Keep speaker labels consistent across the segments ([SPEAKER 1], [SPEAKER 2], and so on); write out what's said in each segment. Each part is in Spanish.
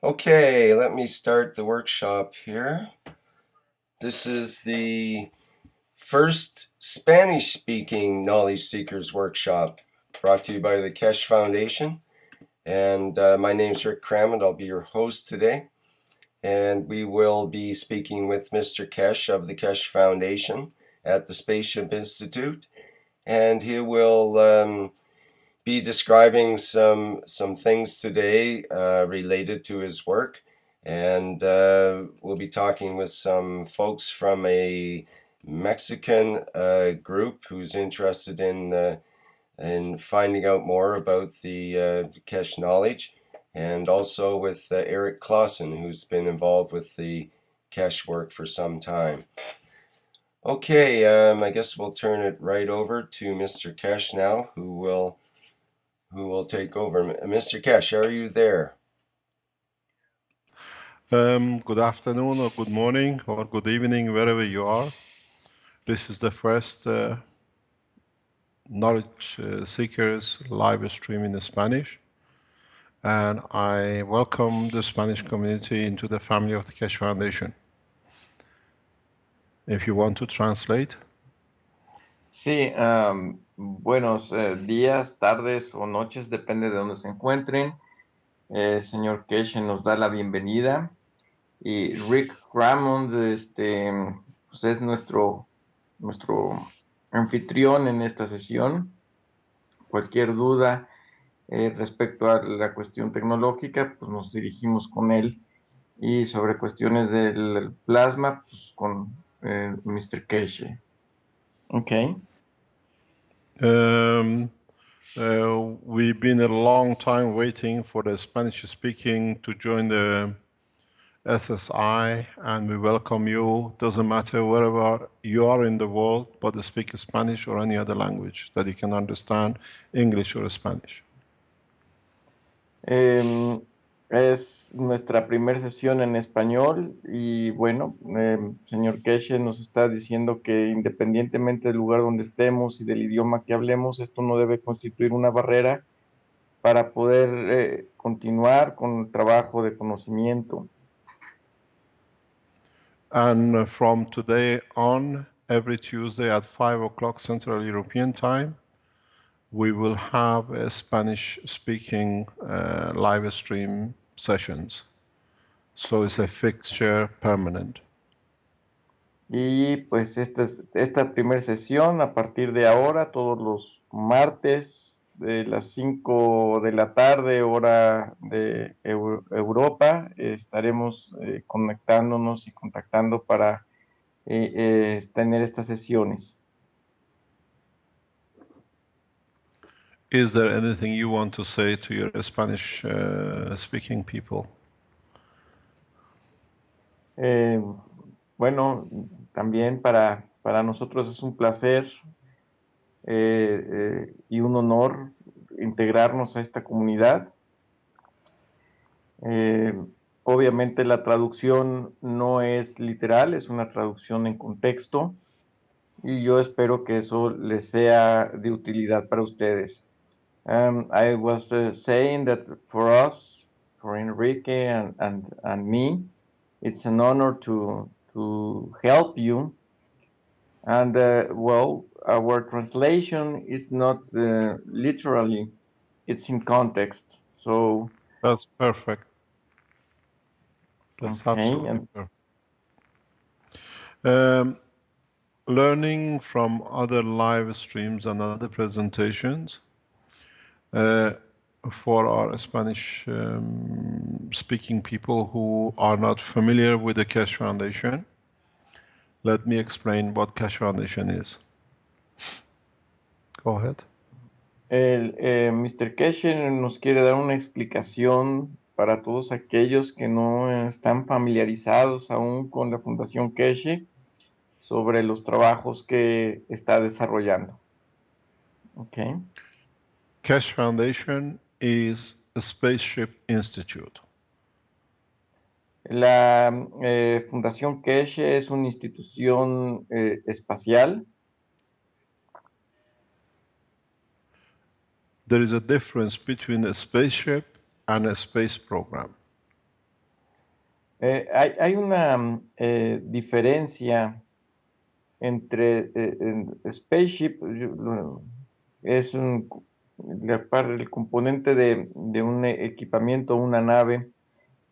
[SPEAKER 1] Okay, let me start the workshop here. This is the first Spanish-speaking Knowledge Seekers workshop brought to you by the Keshe Foundation. And my name's Rick Crammond. I'll be your host today. And we will be speaking with Mr. Keshe of the Keshe Foundation at the Spaceship Institute. And he will be describing some things today related to his work, and we'll be talking with some folks from a Mexican group who's interested in finding out more about the Keshe knowledge, and also with Eric Clausen, who's been involved with the Keshe work for some time. Okay, I guess we'll turn it right over to Mr. Keshe now, who will take over. Mr. Keshe, are you there?
[SPEAKER 2] Good afternoon or good morning or good evening, wherever you are. This is the first Knowledge Seekers live stream in Spanish. And I welcome the Spanish community into the family of the Keshe Foundation. If you want to translate.
[SPEAKER 3] Sí, buenos días, tardes o noches, depende de donde se encuentren. Señor Keshe nos da la bienvenida y Rick Crammond pues es nuestro anfitrión en esta sesión. Cualquier duda respecto a la cuestión tecnológica, pues nos dirigimos con él, y sobre cuestiones del plasma, pues con Mr. Keshe. Okay.
[SPEAKER 2] We've been a long time waiting for the Spanish speaking to join the SSI, and we welcome you. Doesn't matter wherever you are in the world, but speak Spanish or any other language that you can understand, English or Spanish.
[SPEAKER 3] Es nuestra primera sesión en español y bueno, señor Keshe nos está diciendo que independientemente del lugar donde estemos y del idioma que hablemos, esto no debe constituir una barrera para poder continuar con el trabajo de conocimiento.
[SPEAKER 2] And from today on, every Tuesday at 5 o'clock Central European Time, we will have a Spanish-speaking live stream sessions. So it's a fixture permanent.
[SPEAKER 3] Y pues esta primera sesión, a partir de ahora, todos los martes de las 5 de la tarde, hora de Europa, estaremos conectándonos y contactando para tener estas sesiones.
[SPEAKER 2] Is there anything you want to say to your Spanish speaking people?
[SPEAKER 3] Bueno, también para nosotros es un placer y un honor integrarnos a esta comunidad. Obviamente la traducción no es literal, es una traducción en contexto, y yo espero que eso les sea de utilidad para ustedes. I was saying that for us, for Enrique and me, it's an honor to help you. And well, our translation is not literally, it's in context. So
[SPEAKER 2] that's perfect. That's
[SPEAKER 3] okay,
[SPEAKER 2] absolutely perfect. Learning from other live streams and other presentations for our Spanish speaking people who are not familiar with the Keshe Foundation. Let me explain what Keshe Foundation is. Go ahead.
[SPEAKER 3] Mr. Keshe nos quiere dar una explicación para todos aquellos que no están familiarizados aún con la Fundación Keshe sobre los trabajos que está desarrollando. Okay.
[SPEAKER 2] Keshe Foundation is a Spaceship Institute.
[SPEAKER 3] La Fundación Keshe es una institución espacial.
[SPEAKER 2] There is a difference between a spaceship and a space program.
[SPEAKER 3] Hay una diferencia entre spaceship, es el componente de un equipamiento, una nave,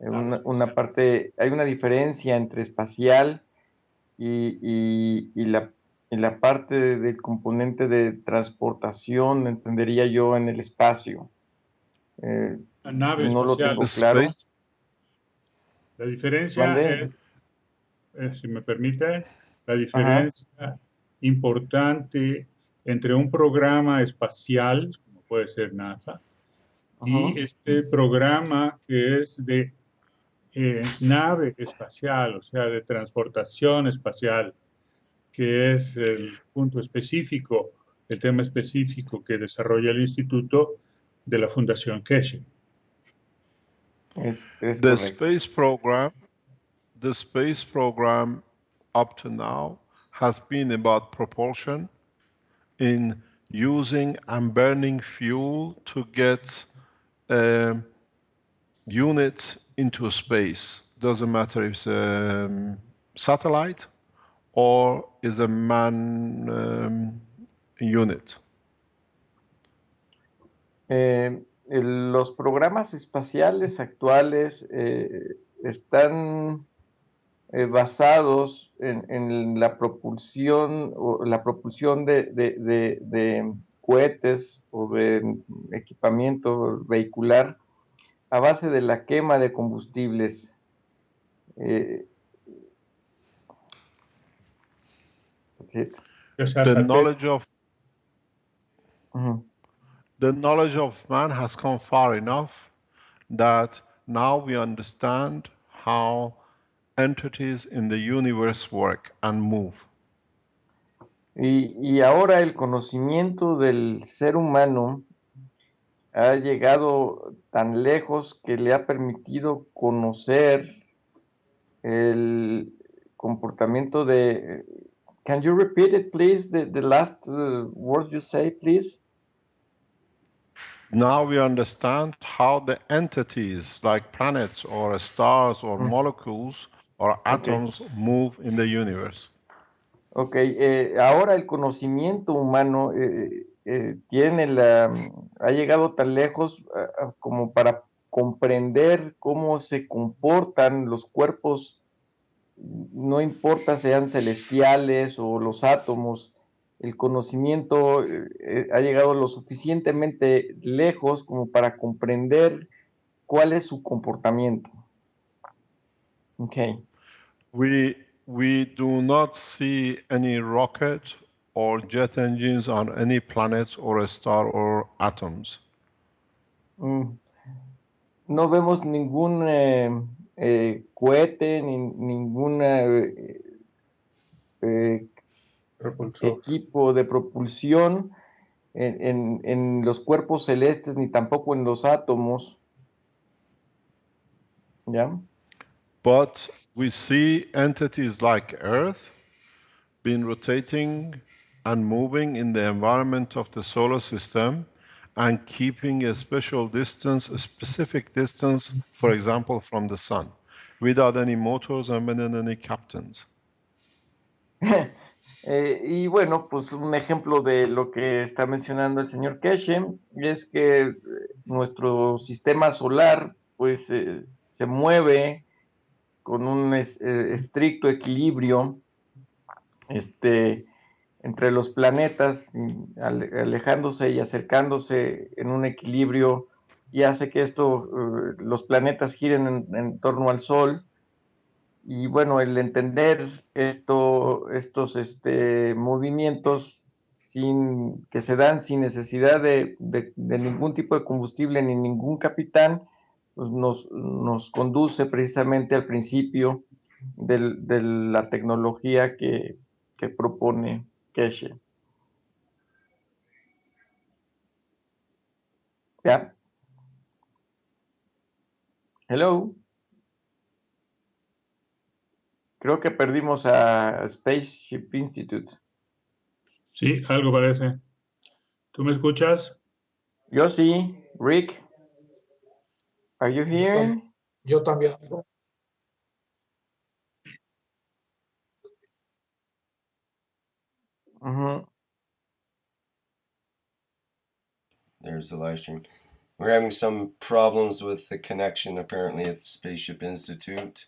[SPEAKER 3] una parte, hay una diferencia entre espacial y la parte del componente de transportación, entendería yo, en el espacio.
[SPEAKER 4] La nave
[SPEAKER 3] No lo
[SPEAKER 4] espacial.
[SPEAKER 3] tengo claro.
[SPEAKER 2] Space,
[SPEAKER 4] La diferencia
[SPEAKER 3] ¿Mande?
[SPEAKER 4] si me permite, la
[SPEAKER 3] Ajá.
[SPEAKER 4] diferencia importante entre un programa espacial, como puede ser NASA, y
[SPEAKER 3] Ujú.
[SPEAKER 4] este programa que es de nave espacial, o sea, de transportación espacial, que es el punto específico, el tema específico que desarrolla el Instituto de la Fundación Keshe.
[SPEAKER 3] Es
[SPEAKER 2] the
[SPEAKER 3] correcto.
[SPEAKER 2] space program, the space program up to now has been about propulsion in using and burning fuel to get a unit into space. Doesn't matter if it's a satellite or is a man unit.
[SPEAKER 3] Los programas espaciales actuales están basados en la propulsión o la propulsión de cohetes o de equipamiento vehicular a base de la quema de combustibles. That's it.
[SPEAKER 4] O sea,
[SPEAKER 2] The
[SPEAKER 4] satélite.
[SPEAKER 2] knowledge of
[SPEAKER 3] Ujú.
[SPEAKER 2] the knowledge of man has come far enough that now we understand how entities in the universe work and move.
[SPEAKER 3] Y ahora el conocimiento del ser humano ha llegado tan lejos que le ha permitido conocer el comportamiento de... Can you repeat it, please? The last words you say, please?
[SPEAKER 2] Now we understand how the entities like planets or stars or molecules or atoms move in the universe.
[SPEAKER 3] Ok, ahora el conocimiento humano tiene ha llegado tan lejos como para comprender cómo se comportan los cuerpos, no importa sean celestiales o los átomos, el conocimiento ha llegado lo suficientemente lejos como para comprender cuál es su comportamiento. Okay.
[SPEAKER 2] We do not see any rocket or jet engines on any planet or a star or atoms.
[SPEAKER 3] Mm. No vemos ningún cohete, ningún
[SPEAKER 4] Propulsor.
[SPEAKER 3] equipo de propulsión en los cuerpos celestes, ni tampoco en los átomos. ¿Ya?
[SPEAKER 2] But we see entities like Earth been rotating and moving in the environment of the solar system and keeping a special distance, a specific distance, for example, from the sun, without any motors and without any captains.
[SPEAKER 3] Y bueno, pues un ejemplo de lo que está mencionando el señor Keshe es que nuestro sistema solar pues se mueve con un estricto equilibrio entre los planetas, alejándose y acercándose en un equilibrio, y hace que los planetas giren en torno al Sol. Y bueno, el entender estos movimientos que se dan sin necesidad de ningún tipo de combustible ni ningún capitán, pues nos conduce precisamente al principio de la tecnología que propone Keshe. ¿Ya? Hello. Creo que perdimos a Spaceship Institute.
[SPEAKER 4] Sí, algo parece. ¿Tú me escuchas?
[SPEAKER 3] Yo sí. Rick, are you here?
[SPEAKER 5] Yo también.
[SPEAKER 3] Ujú.
[SPEAKER 1] There's the live stream. We're having some problems with the connection apparently at the Spaceship Institute.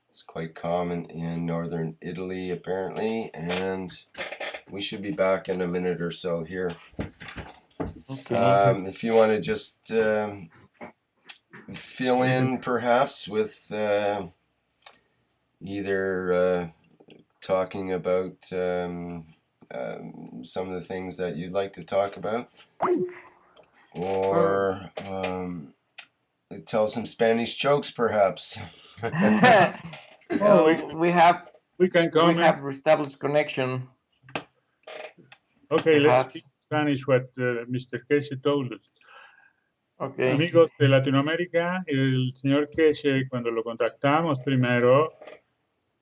[SPEAKER 1] It's quite common in northern Italy apparently, and we should be back in a minute or so here.
[SPEAKER 3] Okay.
[SPEAKER 1] If you want to just fill in perhaps with either talking about some of the things that you'd like to talk about, or tell some Spanish jokes perhaps.
[SPEAKER 4] Oh,
[SPEAKER 3] We have
[SPEAKER 4] we can comment.
[SPEAKER 3] established connection.
[SPEAKER 4] Okay, let's speak
[SPEAKER 3] Perhaps.
[SPEAKER 4] Spanish what Mr. Keshe told us.
[SPEAKER 3] Okay.
[SPEAKER 4] Amigos de Latinoamérica, el señor Keshe, cuando lo contactamos primero,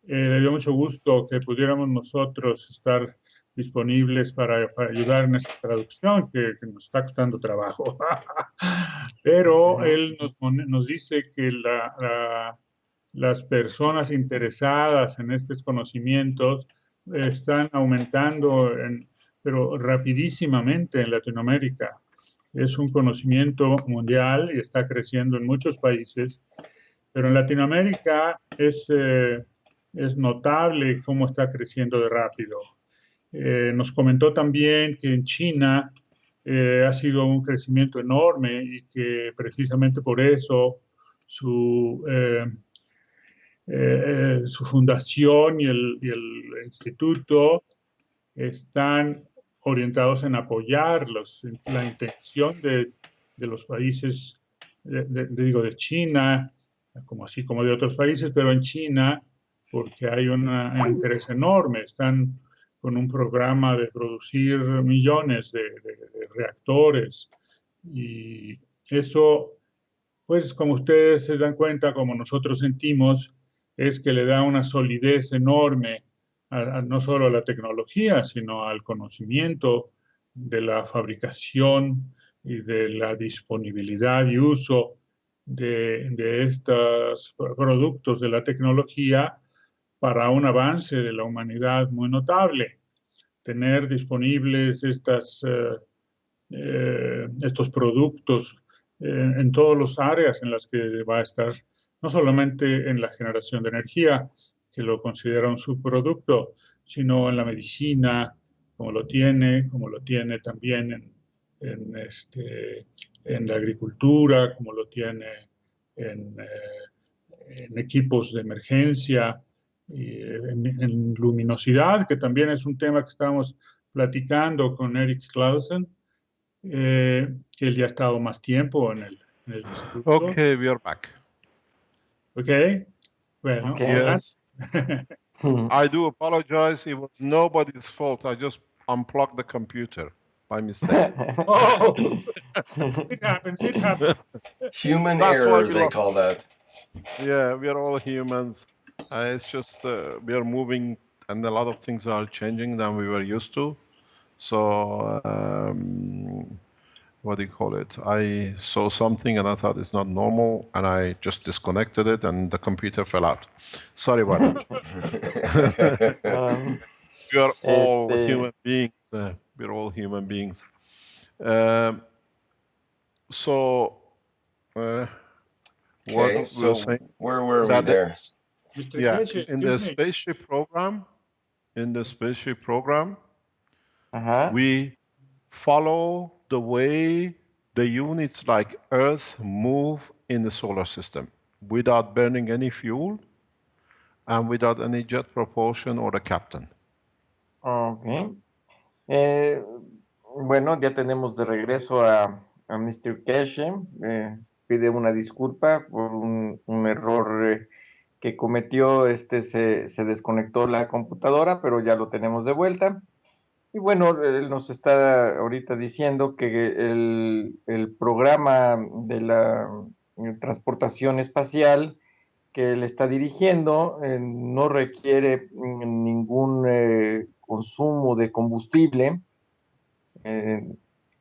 [SPEAKER 4] le dio mucho gusto que pudiéramos nosotros estar disponibles para ayudar en esta traducción que nos está costando trabajo. Pero él nos dice que las personas interesadas en estos conocimientos están aumentando, pero rapidísimamente en Latinoamérica. Es un conocimiento mundial y está creciendo en muchos países, pero en Latinoamérica es notable cómo está creciendo de rápido. Nos comentó también que en China ha sido un crecimiento enorme y que precisamente por eso su fundación y el instituto están orientados en apoyar la intención de los países, de China, así como de otros países, pero en China, porque hay un interés enorme. Están con un programa de producir millones de reactores. Y eso, pues como ustedes se dan cuenta, como nosotros sentimos, es que le da una solidez enorme no solo a la tecnología, sino al conocimiento de la fabricación y de la disponibilidad y uso de estos productos de la tecnología para un avance de la humanidad muy notable. Tener disponibles estos productos en todas las áreas en las que va a estar, no solamente en la generación de energía, que lo considera un subproducto, sino en la medicina, como lo tiene también en la agricultura, como lo tiene en, en equipos de emergencia, y en luminosidad, que también es un tema que estamos platicando con Eric Clausen, que él ya ha estado más tiempo en el instituto.
[SPEAKER 2] Okay, we are back.
[SPEAKER 4] Ok, bueno,
[SPEAKER 3] Okay.
[SPEAKER 2] Yes. I do apologize. It was nobody's fault. I just unplugged the computer by mistake.
[SPEAKER 4] Oh, it happens.
[SPEAKER 1] Human
[SPEAKER 2] That's why
[SPEAKER 1] error,
[SPEAKER 2] we
[SPEAKER 1] they
[SPEAKER 2] lost.
[SPEAKER 1] call that.
[SPEAKER 2] Yeah, we are all humans. It's just we are moving, and a lot of things are changing than we were used to. So, what do you call it? I saw something and I thought it's not normal, and I just disconnected it, and the computer fell out. Sorry about that. We are all human beings. We're all human beings. So, what
[SPEAKER 1] Okay,
[SPEAKER 2] we
[SPEAKER 1] so
[SPEAKER 2] were saying
[SPEAKER 1] where were we
[SPEAKER 2] that
[SPEAKER 1] there?
[SPEAKER 4] Mr.
[SPEAKER 2] yeah,
[SPEAKER 4] Keshe,
[SPEAKER 2] in the
[SPEAKER 4] excuse me.
[SPEAKER 2] spaceship program,
[SPEAKER 3] Ajá.
[SPEAKER 2] we follow the way the units like Earth move in the solar system without burning any fuel and without any jet propulsion or the captain.
[SPEAKER 3] Ok. Bueno, ya tenemos de regreso a Mr. Keshe. Pide una disculpa por un error que cometió. Se desconectó la computadora, pero ya lo tenemos de vuelta. Y bueno, él nos está ahorita diciendo que el programa de la transportación espacial que él está dirigiendo no requiere ningún consumo de combustible,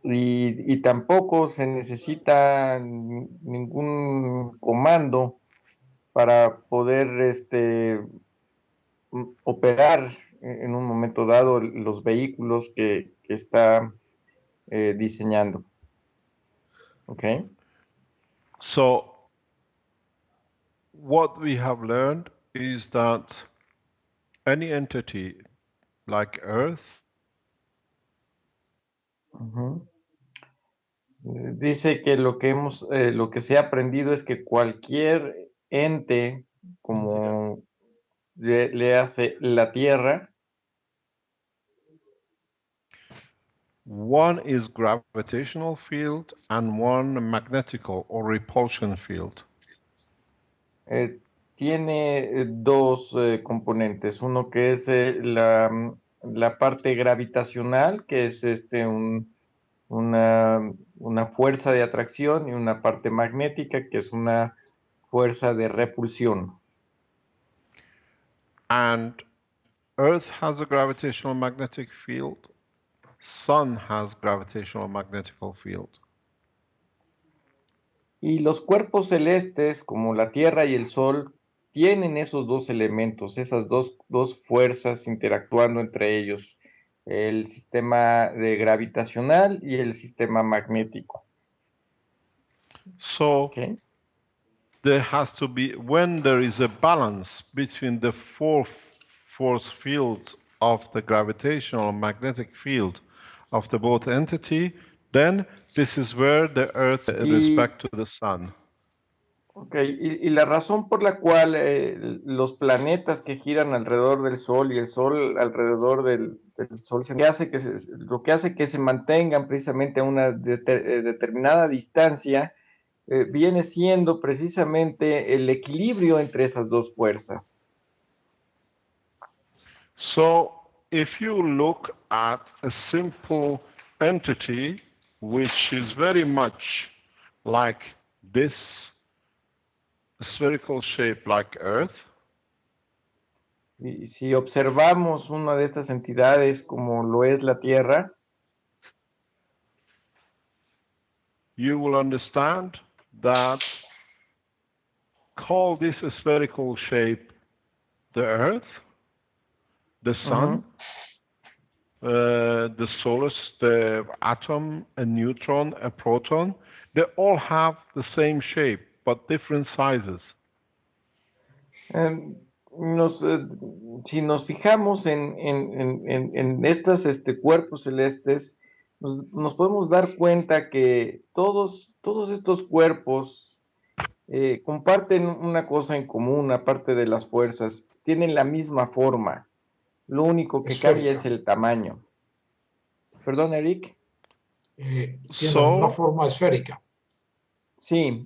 [SPEAKER 3] y tampoco se necesita ningún comando para poder operar en un momento dado los vehículos que está diseñando. Okay.
[SPEAKER 2] So what we have learned is that any entity like Earth
[SPEAKER 3] Ujú. Dice que lo que se ha aprendido es que cualquier ente, como le hace la Tierra,
[SPEAKER 2] one is gravitational field and one magnetical or repulsion field.
[SPEAKER 3] tiene dos componentes. Uno que es la parte gravitacional, que es una fuerza de atracción, y una parte magnética, que es una fuerza de repulsión.
[SPEAKER 2] And Earth has a gravitational magnetic field. Sun has gravitational magnetical field.
[SPEAKER 3] Y los cuerpos celestes, como la Tierra y el Sol, tienen esos dos elementos, esas dos fuerzas interactuando entre ellos, el sistema de gravitacional y el sistema magnético.
[SPEAKER 2] So
[SPEAKER 3] ¿Okay?
[SPEAKER 2] there has to be, when there is a balance between the four force fields of the gravitational magnetic field of the both entity, then this is where the Earth respect to the Sun.
[SPEAKER 3] Okay. Y la razón por la cual los planetas que giran alrededor del Sol y el Sol alrededor del Sol, lo que hace que se mantengan precisamente a una determinada distancia, viene siendo precisamente el equilibrio entre esas dos fuerzas.
[SPEAKER 2] So if you look at a simple entity which is very much like this spherical shape like Earth,
[SPEAKER 3] Y si observamos una de estas entidades como lo es la Tierra,
[SPEAKER 2] you will understand that call this spherical shape the Earth, the Sun, the solar, the atom, a neutron, a proton, they all have the same shape but different sizes.
[SPEAKER 3] Si nos fijamos en estos cuerpos celestes, nos podemos dar cuenta que todos estos cuerpos comparten una cosa en común, aparte de las fuerzas, tienen la misma forma, lo único que cambia es el tamaño. ¿Perdón, Eric?
[SPEAKER 5] Tiene una forma esférica.
[SPEAKER 3] Sí,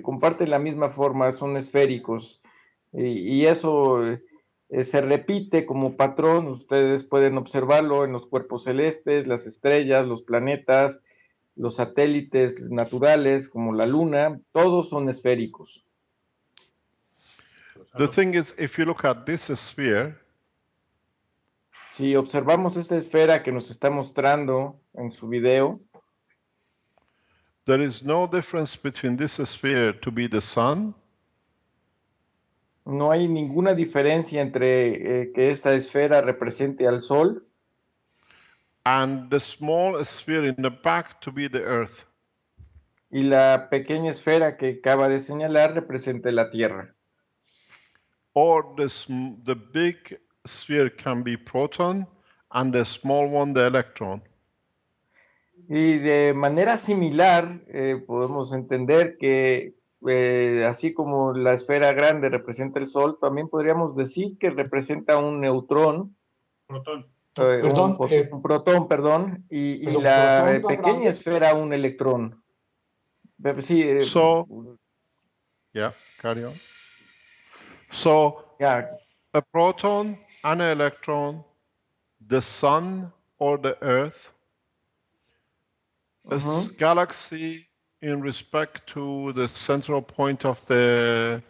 [SPEAKER 3] comparten la misma forma, son esféricos, y eso se repite como patrón. Ustedes pueden observarlo en los cuerpos celestes, las estrellas, los planetas, los satélites naturales como la Luna, todos son esféricos.
[SPEAKER 2] The thing is, if you look at this sphere,
[SPEAKER 3] si observamos esta esfera que nos está mostrando en su video,
[SPEAKER 2] there is no difference between this sphere to be the sun.
[SPEAKER 3] No hay ninguna diferencia entre que esta esfera represente al Sol
[SPEAKER 2] and the small sphere in the back to be the Earth.
[SPEAKER 3] Y la pequeña esfera que acaba de señalar representa la Tierra.
[SPEAKER 2] Or the big sphere can be proton and the small one the electron.
[SPEAKER 3] Y de manera similar podemos entender que así como la esfera grande representa el Sol, también podríamos decir que representa un neutrón.
[SPEAKER 4] Protón.
[SPEAKER 3] Un protón, perdón, y la pequeña esfera un electrón. Sí,
[SPEAKER 2] yeah, carry on. So, a proton and an electron, the sun or the Earth, a galaxy in respect to the central point of the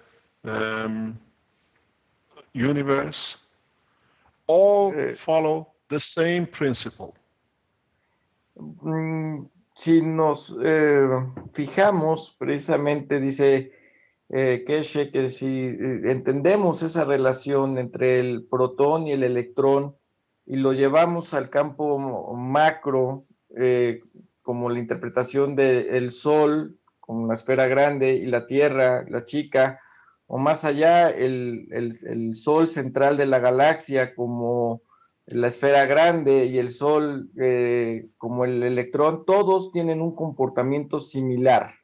[SPEAKER 2] universe, all follow the same principle.
[SPEAKER 3] Si nos fijamos, precisamente dice, Keshe, que si entendemos esa relación entre el protón y el electrón y lo llevamos al campo macro, como la interpretación del Sol como una esfera grande y la Tierra, la chica, o más allá el Sol central de la galaxia como la esfera grande y el Sol como el electrón, todos tienen un comportamiento similar.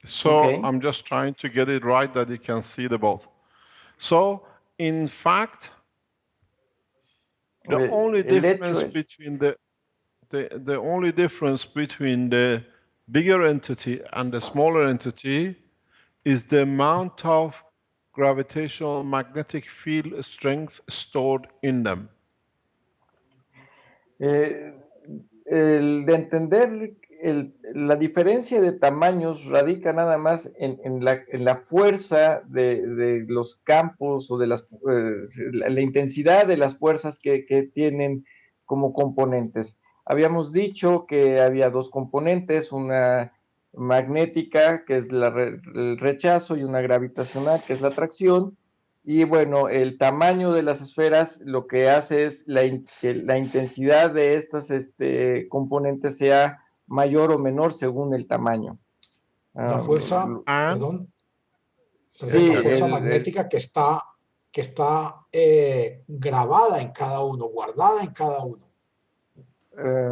[SPEAKER 2] So
[SPEAKER 3] Okay.
[SPEAKER 2] I'm just trying to get it right that you can see the both. So in fact, the only difference between the only difference between the bigger entity and the smaller entity is the amount of gravitational magnetic field strength stored in them.
[SPEAKER 3] El de entender la diferencia de tamaños radica nada más en la fuerza de los campos o de la intensidad de las fuerzas que tienen como componentes. Habíamos dicho que había dos componentes, una magnética, que es el rechazo, y una gravitacional, que es la atracción. Y bueno, el tamaño de las esferas lo que hace es que la intensidad de estos componentes sea mayor o menor según el tamaño.
[SPEAKER 5] La fuerza, perdón,
[SPEAKER 3] sí,
[SPEAKER 5] la fuerza magnética que está grabada en cada uno, guardada en cada uno.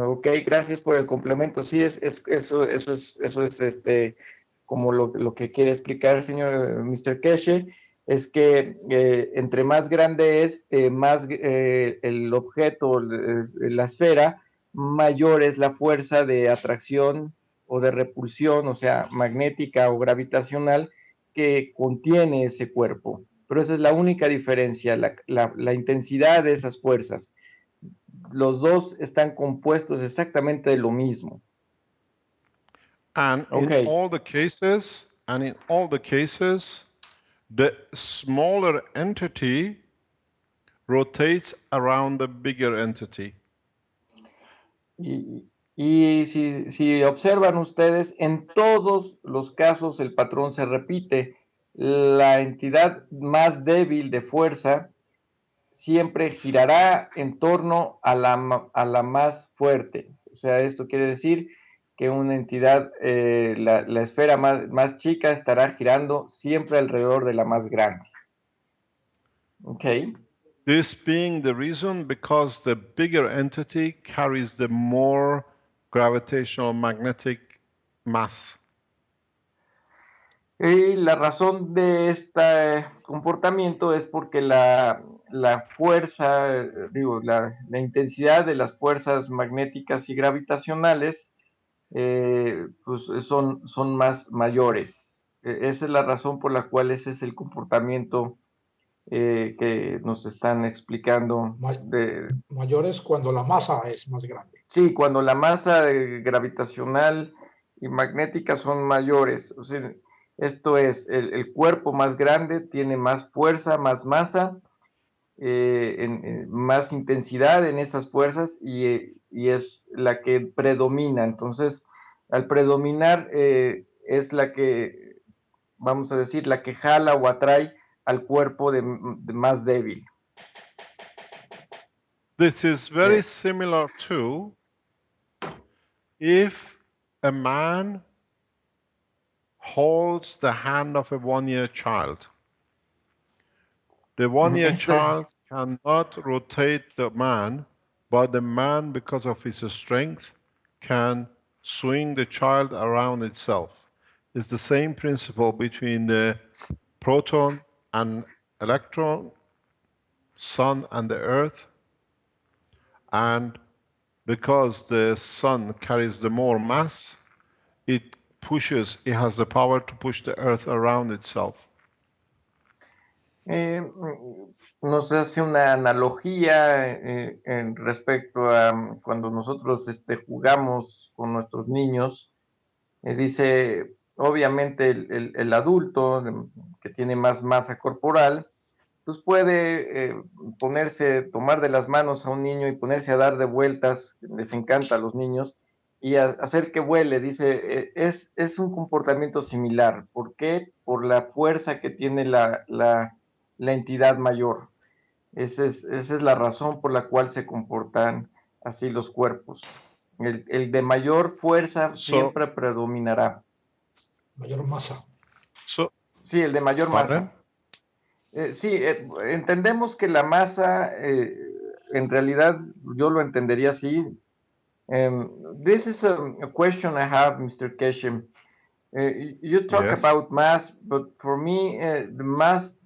[SPEAKER 3] Ok, gracias por el complemento. Sí, eso es como lo que quiere explicar, señor Mr. Keshe, es que entre más grande es, más el objeto, la esfera, mayor es la fuerza de atracción o de repulsión, o sea, magnética o gravitacional, que contiene ese cuerpo. Pero esa es la única diferencia, la intensidad de esas fuerzas. Los dos están compuestos exactamente de lo mismo.
[SPEAKER 2] And in all the cases, the smaller entity rotates around the bigger entity.
[SPEAKER 3] Y si observan ustedes, en todos los casos el patrón se repite. La entidad más débil de fuerza siempre girará en torno a la más fuerte. O sea, esto quiere decir que una entidad, la esfera más chica estará girando siempre alrededor de la más grande. Okay.
[SPEAKER 2] This being the reason because the bigger entity carries the more gravitational magnetic mass.
[SPEAKER 3] Y la razón de este comportamiento es porque la fuerza, la intensidad de las fuerzas magnéticas y gravitacionales pues son más mayores. Esa es la razón por la cual ese es el comportamiento que nos están explicando.
[SPEAKER 5] Mayores cuando la masa es más grande.
[SPEAKER 3] Sí, cuando la masa gravitacional y magnética son mayores. O sea, esto es, el cuerpo más grande tiene más fuerza, más masa, más intensidad en esas fuerzas y es la que predomina. Entonces, al predominar es la que, vamos a decir, la que jala o atrae al cuerpo de más débil.
[SPEAKER 2] This is very similar to if a man holds the hand of a one-year child. The one-year child cannot rotate the man, but the man, because of his strength, can swing the child around itself. It's the same principle between the proton and electron, sun and the earth, and because the sun carries the more mass, it has the power to push the earth around itself.
[SPEAKER 3] Nos hace una analogía en respecto a cuando nosotros jugamos con nuestros niños. Dice, obviamente el adulto que tiene más masa corporal, pues puede tomar de las manos a un niño y ponerse a dar de vueltas, les encanta a los niños, y hacer que vuele. Dice, es un comportamiento similar. ¿Por qué? Por la fuerza que tiene la entidad mayor. Esa es la razón por la cual se comportan así los cuerpos. El de mayor fuerza
[SPEAKER 2] So,
[SPEAKER 3] siempre predominará.
[SPEAKER 5] Mayor masa.
[SPEAKER 2] so,
[SPEAKER 3] Sí, el de mayor
[SPEAKER 2] pardon?
[SPEAKER 3] masa. Sí, entendemos que la masa, en realidad, yo lo entendería así. This is a question I have, Mr. Keshem. You talk
[SPEAKER 2] Yes.
[SPEAKER 3] about mass, but for me, the mass,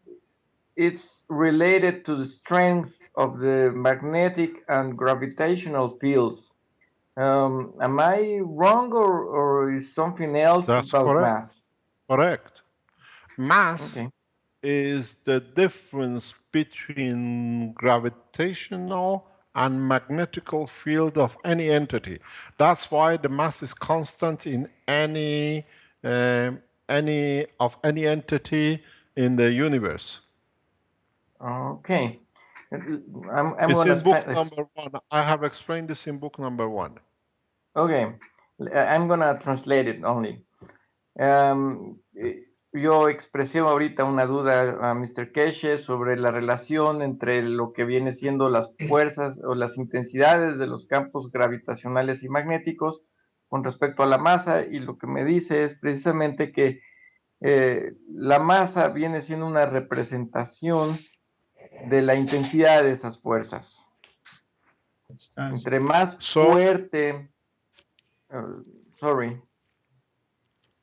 [SPEAKER 3] it's related to the strength of the magnetic and gravitational fields. Am I wrong, or is something else
[SPEAKER 2] That's
[SPEAKER 3] about
[SPEAKER 2] correct.
[SPEAKER 3] mass?
[SPEAKER 2] Correct. Mass
[SPEAKER 3] Okay.
[SPEAKER 2] is the difference between gravitational and magnetical field of any entity. That's why the mass is constant in any entity in the universe.
[SPEAKER 3] Okay. I'm
[SPEAKER 2] It's
[SPEAKER 3] gonna
[SPEAKER 2] in book
[SPEAKER 3] spend.
[SPEAKER 2] number 1. I have explained this in book number 1.
[SPEAKER 3] Okay, I'm gonna translate it only. Yo expresé ahorita una duda a Mr. Keshe sobre la relación entre lo que viene siendo las fuerzas o las intensidades de los campos gravitacionales y magnéticos con respecto a la masa, y lo que me dice es precisamente que la masa viene siendo una representación de la intensidad de esas fuerzas. Entre más fuerte, sorry.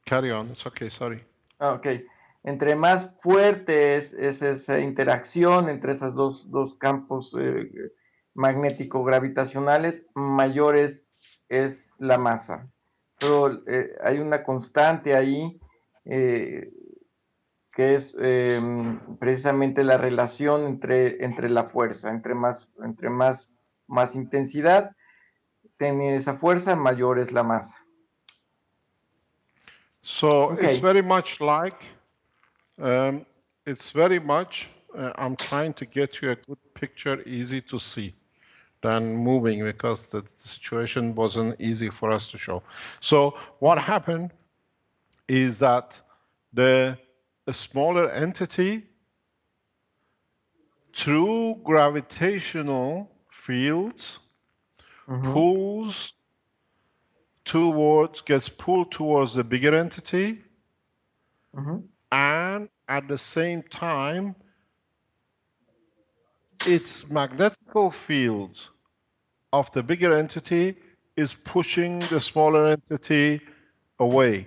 [SPEAKER 2] Carry on, it's okay, sorry.
[SPEAKER 3] Ok, entre más fuerte es esa interacción entre esos dos campos magnético-gravitacionales, mayor es la masa. Pero hay una constante ahí que es precisamente la relación entre la fuerza. Entre más intensidad tiene esa fuerza, mayor es la masa.
[SPEAKER 2] So
[SPEAKER 3] Okay.
[SPEAKER 2] it's very much like, I'm trying to get you a good picture, easy to see, than moving, because the situation wasn't easy for us to show. So what happened is that the smaller entity, through gravitational fields, gets pulled towards the bigger entity, and at the same time, its magnetical field of the bigger entity is pushing the smaller entity away.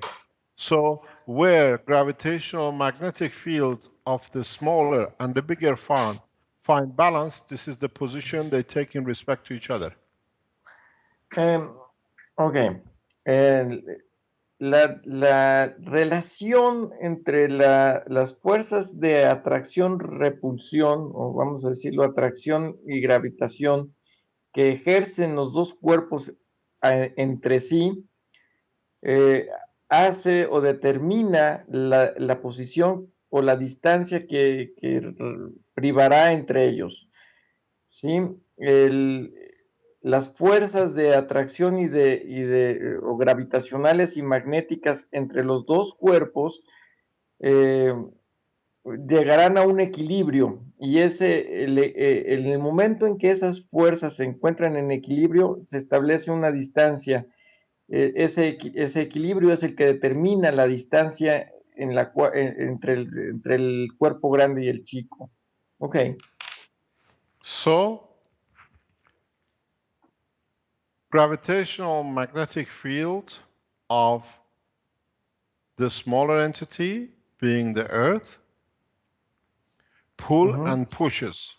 [SPEAKER 2] So where gravitational magnetic field of the smaller and the bigger find balance, this is the position they take in respect to each other.
[SPEAKER 3] Ok. La relación entre las fuerzas de atracción-repulsión, o vamos a decirlo, atracción y gravitación, que ejercen los dos cuerpos entre sí, hace o determina la posición o la distancia que privará entre ellos. ¿Sí? Las fuerzas de atracción o gravitacionales y magnéticas entre los dos cuerpos llegarán a un equilibrio, y en el momento en que esas fuerzas se encuentran en equilibrio, se establece una distancia. Ese equilibrio es el que determina la distancia entre el cuerpo grande y el chico. Ok.
[SPEAKER 2] So gravitational magnetic field of the smaller entity, being the Earth, pull and pushes.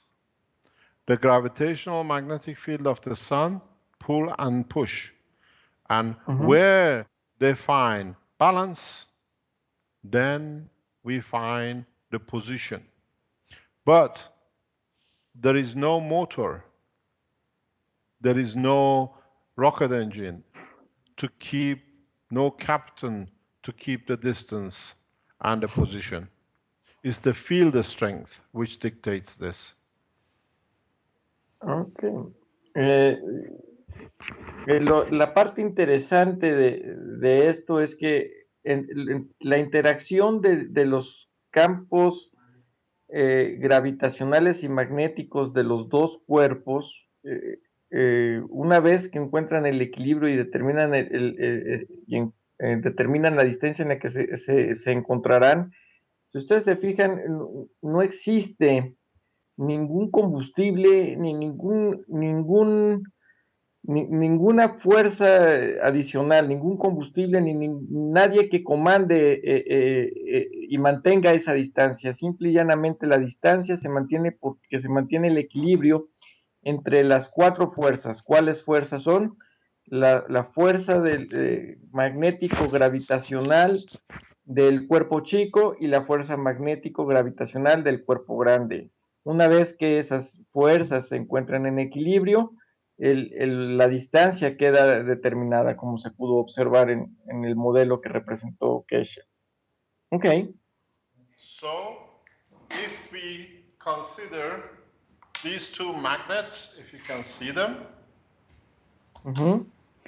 [SPEAKER 2] The gravitational magnetic field of the Sun, pull and push. And where they find balance, then we find the position. But there is no motor, there is no rocket engine to keep, no captain to keep the distance and the position. It's the field strength which dictates this.
[SPEAKER 3] Ok. La parte interesante de esto es que la interacción de los campos gravitacionales y magnéticos de los dos cuerpos, una vez que encuentran el equilibrio y determinan, determinan la distancia en la que se encontrarán, si ustedes se fijan, no existe ningún combustible ni ninguna fuerza adicional, ningún combustible, nadie que comande y mantenga esa distancia. Simple y llanamente la distancia se mantiene porque se mantiene el equilibrio entre las cuatro fuerzas. ¿Cuáles fuerzas son? La fuerza del magnético gravitacional del cuerpo chico y la fuerza magnético gravitacional del cuerpo grande. Una vez que esas fuerzas se encuentran en equilibrio, la distancia queda determinada, como se pudo observar en el modelo que representó Keshe. Okay.
[SPEAKER 2] So, if we consider these two magnets, if you can see them,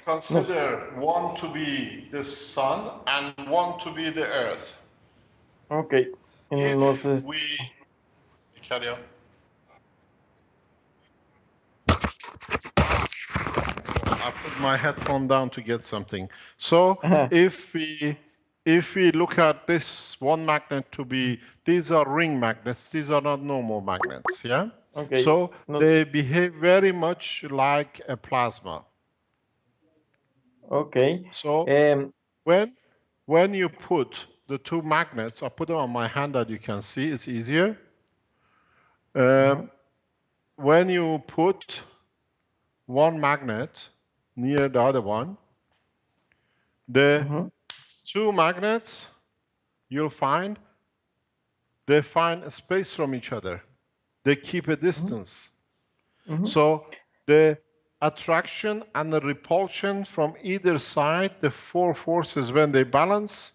[SPEAKER 2] consider one to be the sun and one to be the earth.
[SPEAKER 3] Okay.
[SPEAKER 2] If we carry on. I put my headphone down to get something. So if we look at this one magnet to be, these are ring magnets, these are not normal magnets, yeah?
[SPEAKER 3] Okay.
[SPEAKER 2] So they behave very much like a plasma.
[SPEAKER 3] Okay.
[SPEAKER 2] So when you put the two magnets, I'll put them on my hand that you can see, it's easier. When you put one magnet near the other one, the two magnets, you'll find, they find a space from each other. They keep a distance. So the attraction and the repulsion from either side, the four forces, when they balance,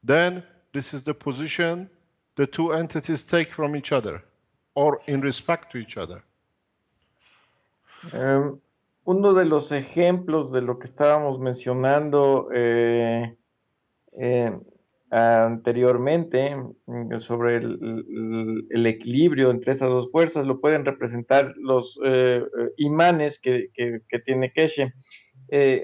[SPEAKER 2] then this is the position the two entities take from each other or in respect to each other.
[SPEAKER 3] Uno de los ejemplos de lo que estábamos mencionando anteriormente sobre el equilibrio entre estas dos fuerzas lo pueden representar los imanes que tiene Keshe,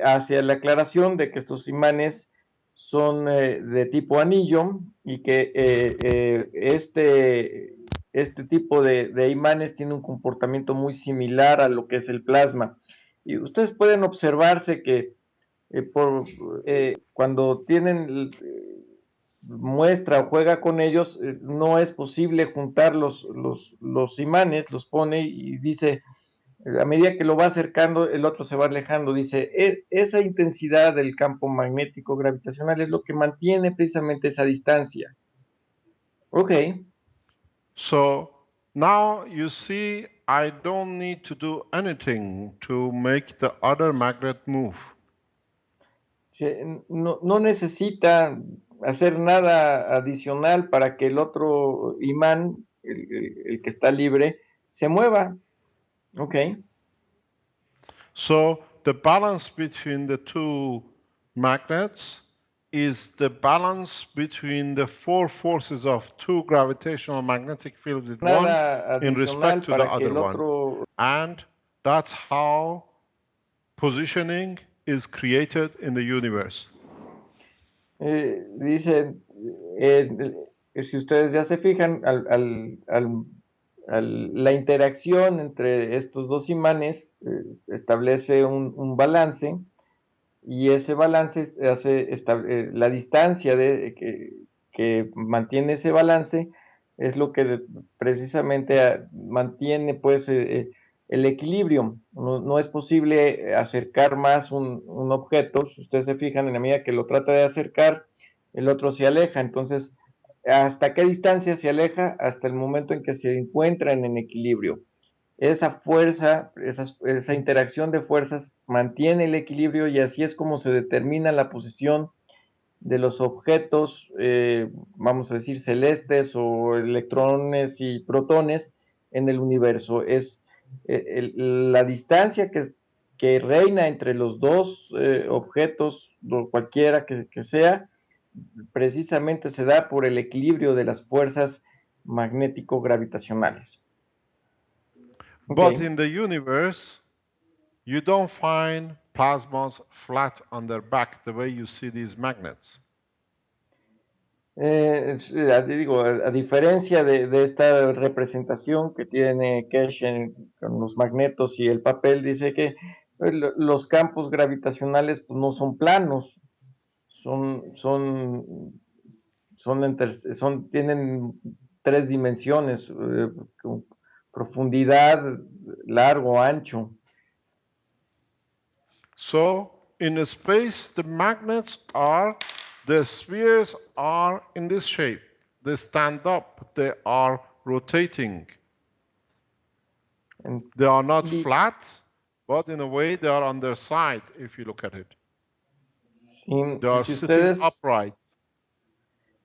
[SPEAKER 3] hacia la aclaración de que estos imanes son de tipo anillo y que este tipo de imanes tiene un comportamiento muy similar a lo que es el plasma. Y ustedes pueden observarse que cuando tienen muestra o juega con ellos, no es posible juntar los imanes, los pone y dice, a medida que lo va acercando, el otro se va alejando. Dice, esa intensidad del campo magnético gravitacional es lo que mantiene precisamente esa distancia. Okay.
[SPEAKER 2] So now you see, I don't need to do anything to make the other magnet move.
[SPEAKER 3] No necesita hacer nada adicional para que el otro imán, el que está libre, se mueva. Okay.
[SPEAKER 2] So the balance between the two magnets is the balance between the four forces of two gravitational magnetic fields with one in respect to the other one. And that's how positioning is created in the universe.
[SPEAKER 3] Dice, si ustedes ya se fijan, la interacción entre estos dos imanes establece un balance, y ese balance hace la distancia que mantiene ese balance es lo que precisamente mantiene pues el equilibrio. No es posible acercar más un objeto. Si ustedes se fijan, en la medida que lo trata de acercar, el otro se aleja. Entonces, ¿hasta qué distancia se aleja? Hasta el momento en que se encuentran en equilibrio. Esa fuerza, esa interacción de fuerzas mantiene el equilibrio, y así es como se determina la posición de los objetos, vamos a decir celestes o electrones y protones en el universo. Es la distancia que reina entre los dos objetos, cualquiera que sea, precisamente se da por el equilibrio de las fuerzas magnético-gravitacionales.
[SPEAKER 2] But
[SPEAKER 3] Okay.
[SPEAKER 2] in the universe, you don't find plasmas flat on their back the way you see these magnets.
[SPEAKER 3] A diferencia de esta representación que tiene Keshe con los magnetos y el papel, dice que los campos gravitacionales pues, no son planos, tienen 3 dimensiones, con profundidad, largo, ancho.
[SPEAKER 2] So in space, the magnets are, the spheres are in this shape. They stand up, they are rotating.
[SPEAKER 3] En-
[SPEAKER 2] They are not
[SPEAKER 3] y-
[SPEAKER 2] flat, but in a way they are on their side if you look at it.
[SPEAKER 3] y
[SPEAKER 2] They are
[SPEAKER 3] si
[SPEAKER 2] sitting
[SPEAKER 3] ustedes
[SPEAKER 2] upright.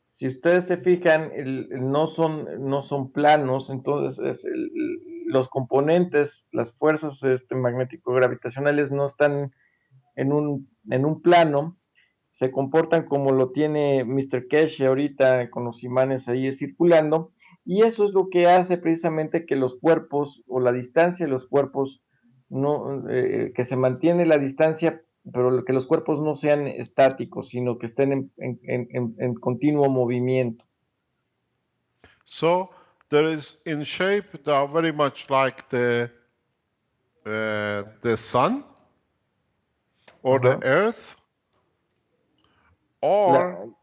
[SPEAKER 3] Si ustedes se fijan, no son planos, entonces los componentes, las fuerzas magnético-gravitacionales no están en un plano, se comportan como lo tiene Mr. Keshe ahorita con los imanes ahí circulando, y eso es lo que hace precisamente que los cuerpos o la distancia de los cuerpos, que se mantiene la distancia, pero que los cuerpos no sean estáticos, sino que estén en continuo movimiento.
[SPEAKER 2] So there is, in shape, they are very much like the sun or the earth or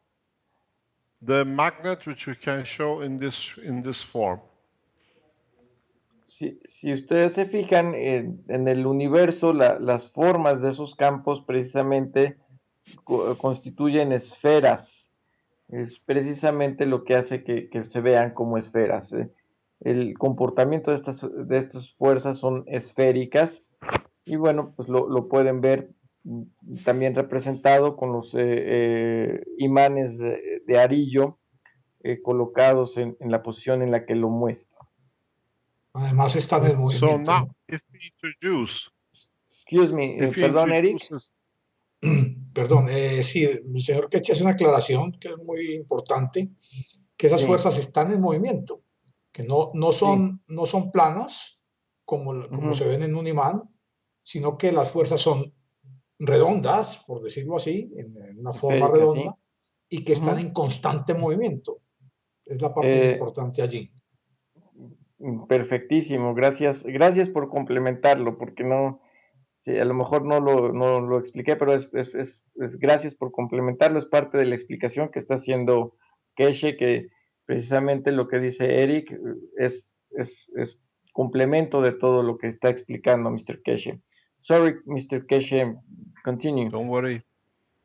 [SPEAKER 2] the magnet, which we can show in this form.
[SPEAKER 3] Si ustedes se fijan en el universo, las formas de esos campos precisamente constituyen esferas. Es precisamente lo que hace que se vean como esferas. El comportamiento de estas fuerzas son esféricas y bueno, pues lo pueden ver también representado con los imanes de arillo colocados en la posición en la que lo muestra.
[SPEAKER 5] Además están en
[SPEAKER 2] So
[SPEAKER 5] movimiento,
[SPEAKER 2] now,
[SPEAKER 5] ¿no?
[SPEAKER 2] if we introduce,
[SPEAKER 3] Excuse me, perdón, Eric.
[SPEAKER 5] Perdón, sí, el señor Keshe hace una aclaración que es muy importante, que esas
[SPEAKER 3] Sí.
[SPEAKER 5] fuerzas están en movimiento, que no son planas como se ven en un imán, sino que las fuerzas son redondas, por decirlo así, en una forma
[SPEAKER 3] Esférica, sí.
[SPEAKER 5] redonda, y que están en constante movimiento. Es la parte importante allí.
[SPEAKER 3] Perfectísimo, gracias por complementarlo, porque no, sí, a lo mejor no lo expliqué, pero es gracias por complementarlo, es parte de la explicación que está haciendo Keshe, que precisamente lo que dice Eric es complemento de todo lo que está explicando Mr. Keshe. Sorry, Mr. Keshe, continue.
[SPEAKER 2] don't worry.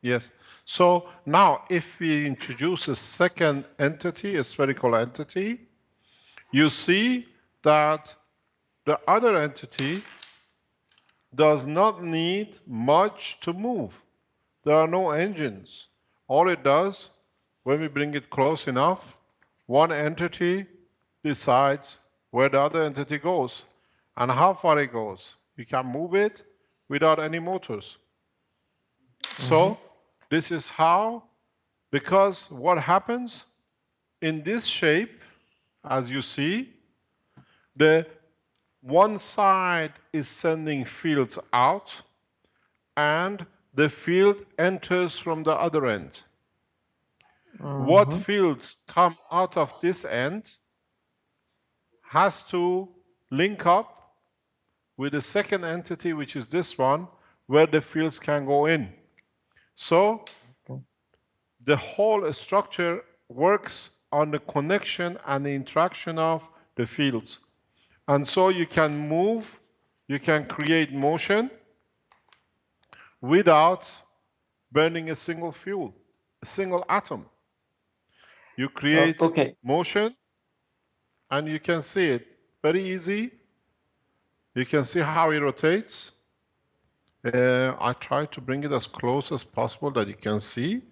[SPEAKER 2] Yes. So now, if we introduce a second entity, a spherical entity, you see that the other entity does not need much to move. There are no engines. All it does, when we bring it close enough, one entity decides where the other entity goes and how far it goes. You can move it without any motors. So this is how, because what happens in this shape, as you see, the one side is sending fields out and the field enters from the other end. What fields come out of this end has to link up with the second entity, which is this one, where the fields can go in. So the whole structure works on the connection and the interaction of the fields. And so you can move, you can create motion without burning a single fuel, a single atom. You create motion and you can see it very easy. You can see how it rotates. I try to bring it as close as possible that you can see.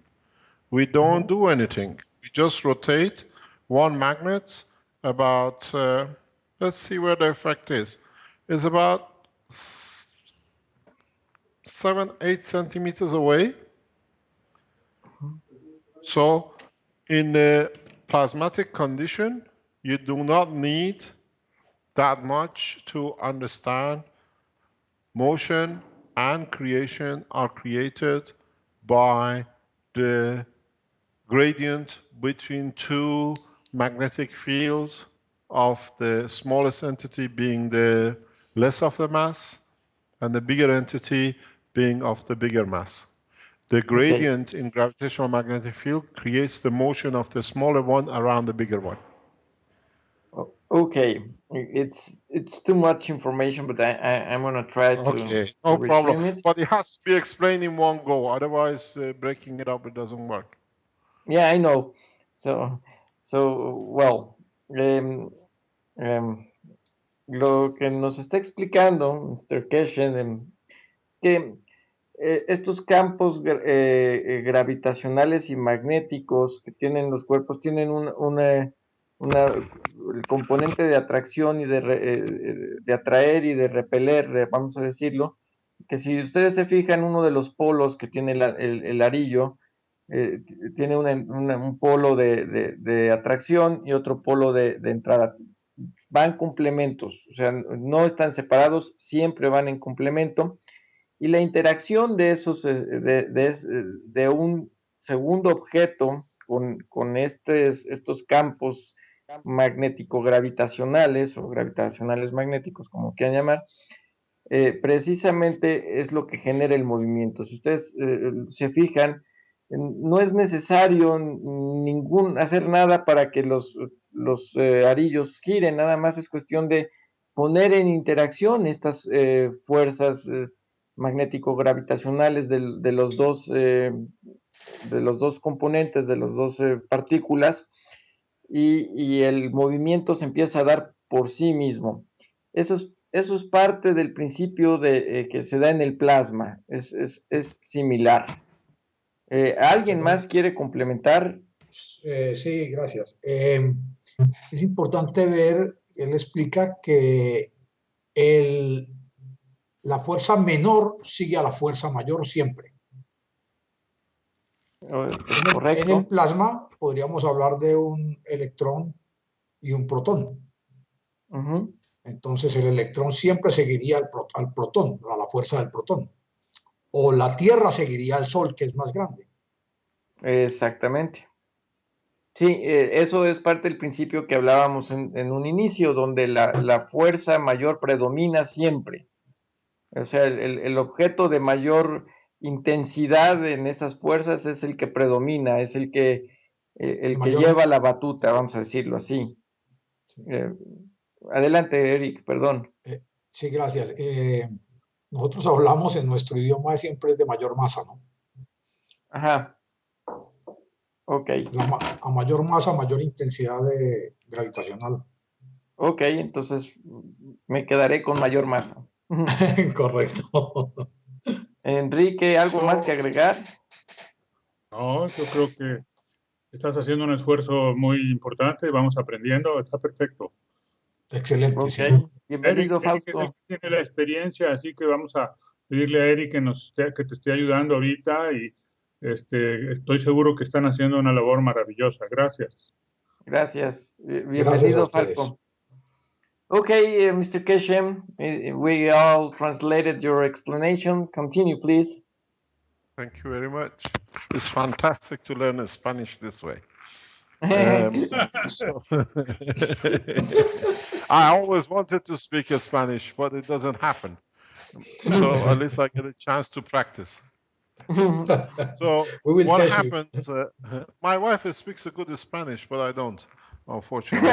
[SPEAKER 2] We don't do anything. We just rotate one magnet about, let's see where the effect is. It's about 7-8 centimeters away. So in a plasmatic condition, you do not need that much to understand motion and creation are created by the gradient between two magnetic fields of the smallest entity being the less of the mass and the bigger entity being of the bigger mass. The gradient in gravitational magnetic field creates the motion of the smaller one around the bigger one.
[SPEAKER 3] Okay, it's too much information, but I'm gonna try to,
[SPEAKER 2] Okay, no problem.
[SPEAKER 3] resume it.
[SPEAKER 2] But it has to be explained in one go, otherwise breaking it up, it doesn't work.
[SPEAKER 3] Yeah, I know. So well, lo que nos está explicando Mr. Keshen es que estos campos gravitacionales y magnéticos que tienen los cuerpos tienen el componente de atracción y de atraer y de repeler, vamos a decirlo, que si ustedes se fijan, uno de los polos que tiene el arillo tiene un polo de atracción y otro polo de entrada. Van complementos, o sea, no están separados, siempre van en complemento. Y la interacción de esos, de un segundo objeto con estos campos magnético-gravitacionales o gravitacionales magnéticos, como quieran llamar, precisamente es lo que genera el movimiento. Si ustedes se fijan, no es necesario hacer nada para que los arillos giren, nada más es cuestión de poner en interacción estas fuerzas magnético-gravitacionales de los dos componentes, de las dos partículas, y el movimiento se empieza a dar por sí mismo. Eso es parte del principio que se da en el plasma, es similar. ¿Alguien más quiere complementar?
[SPEAKER 5] Sí, gracias. Es importante ver, él explica que la fuerza menor sigue a la fuerza mayor siempre.
[SPEAKER 3] Correcto.
[SPEAKER 5] En el plasma podríamos hablar de un electrón y un protón. Entonces el electrón siempre seguiría al protón, a la fuerza del protón. O la Tierra seguiría al Sol, que es más grande.
[SPEAKER 3] Exactamente. Sí, eso es parte del principio que hablábamos en un inicio, donde la fuerza mayor predomina siempre. O sea, el objeto de mayor intensidad en esas fuerzas es el que predomina, es el que lleva la batuta, vamos a decirlo así. Sí. Adelante, Eric, perdón.
[SPEAKER 5] Sí, gracias. Nosotros hablamos en nuestro idioma siempre de mayor masa, ¿no?
[SPEAKER 3] Ajá. Ok.
[SPEAKER 5] A mayor masa, mayor intensidad gravitacional.
[SPEAKER 3] Ok, entonces me quedaré con mayor masa.
[SPEAKER 5] Correcto.
[SPEAKER 3] Enrique, ¿algo más que agregar?
[SPEAKER 4] No, yo creo que estás haciendo un esfuerzo muy importante, vamos aprendiendo, está perfecto.
[SPEAKER 5] Excelente,
[SPEAKER 3] okay.
[SPEAKER 5] Sí.
[SPEAKER 3] Bienvenido,
[SPEAKER 4] Eric
[SPEAKER 3] Fausto.
[SPEAKER 4] es el que tiene la experiencia, así que vamos a pedirle a Eric que te esté ayudando ahorita y estoy seguro que están haciendo una labor maravillosa. Gracias.
[SPEAKER 3] Gracias. Bienvenido,
[SPEAKER 5] Gracias a ustedes.
[SPEAKER 3] Falco. Okay, Mr. Keshem, we all translated your explanation. Continue, please.
[SPEAKER 2] Thank you very much. It's fantastic to learn Spanish this way. I always wanted to speak Spanish, but it doesn't happen. So at least I get a chance to practice. So what happens, my wife speaks a good Spanish, but I don't, unfortunately.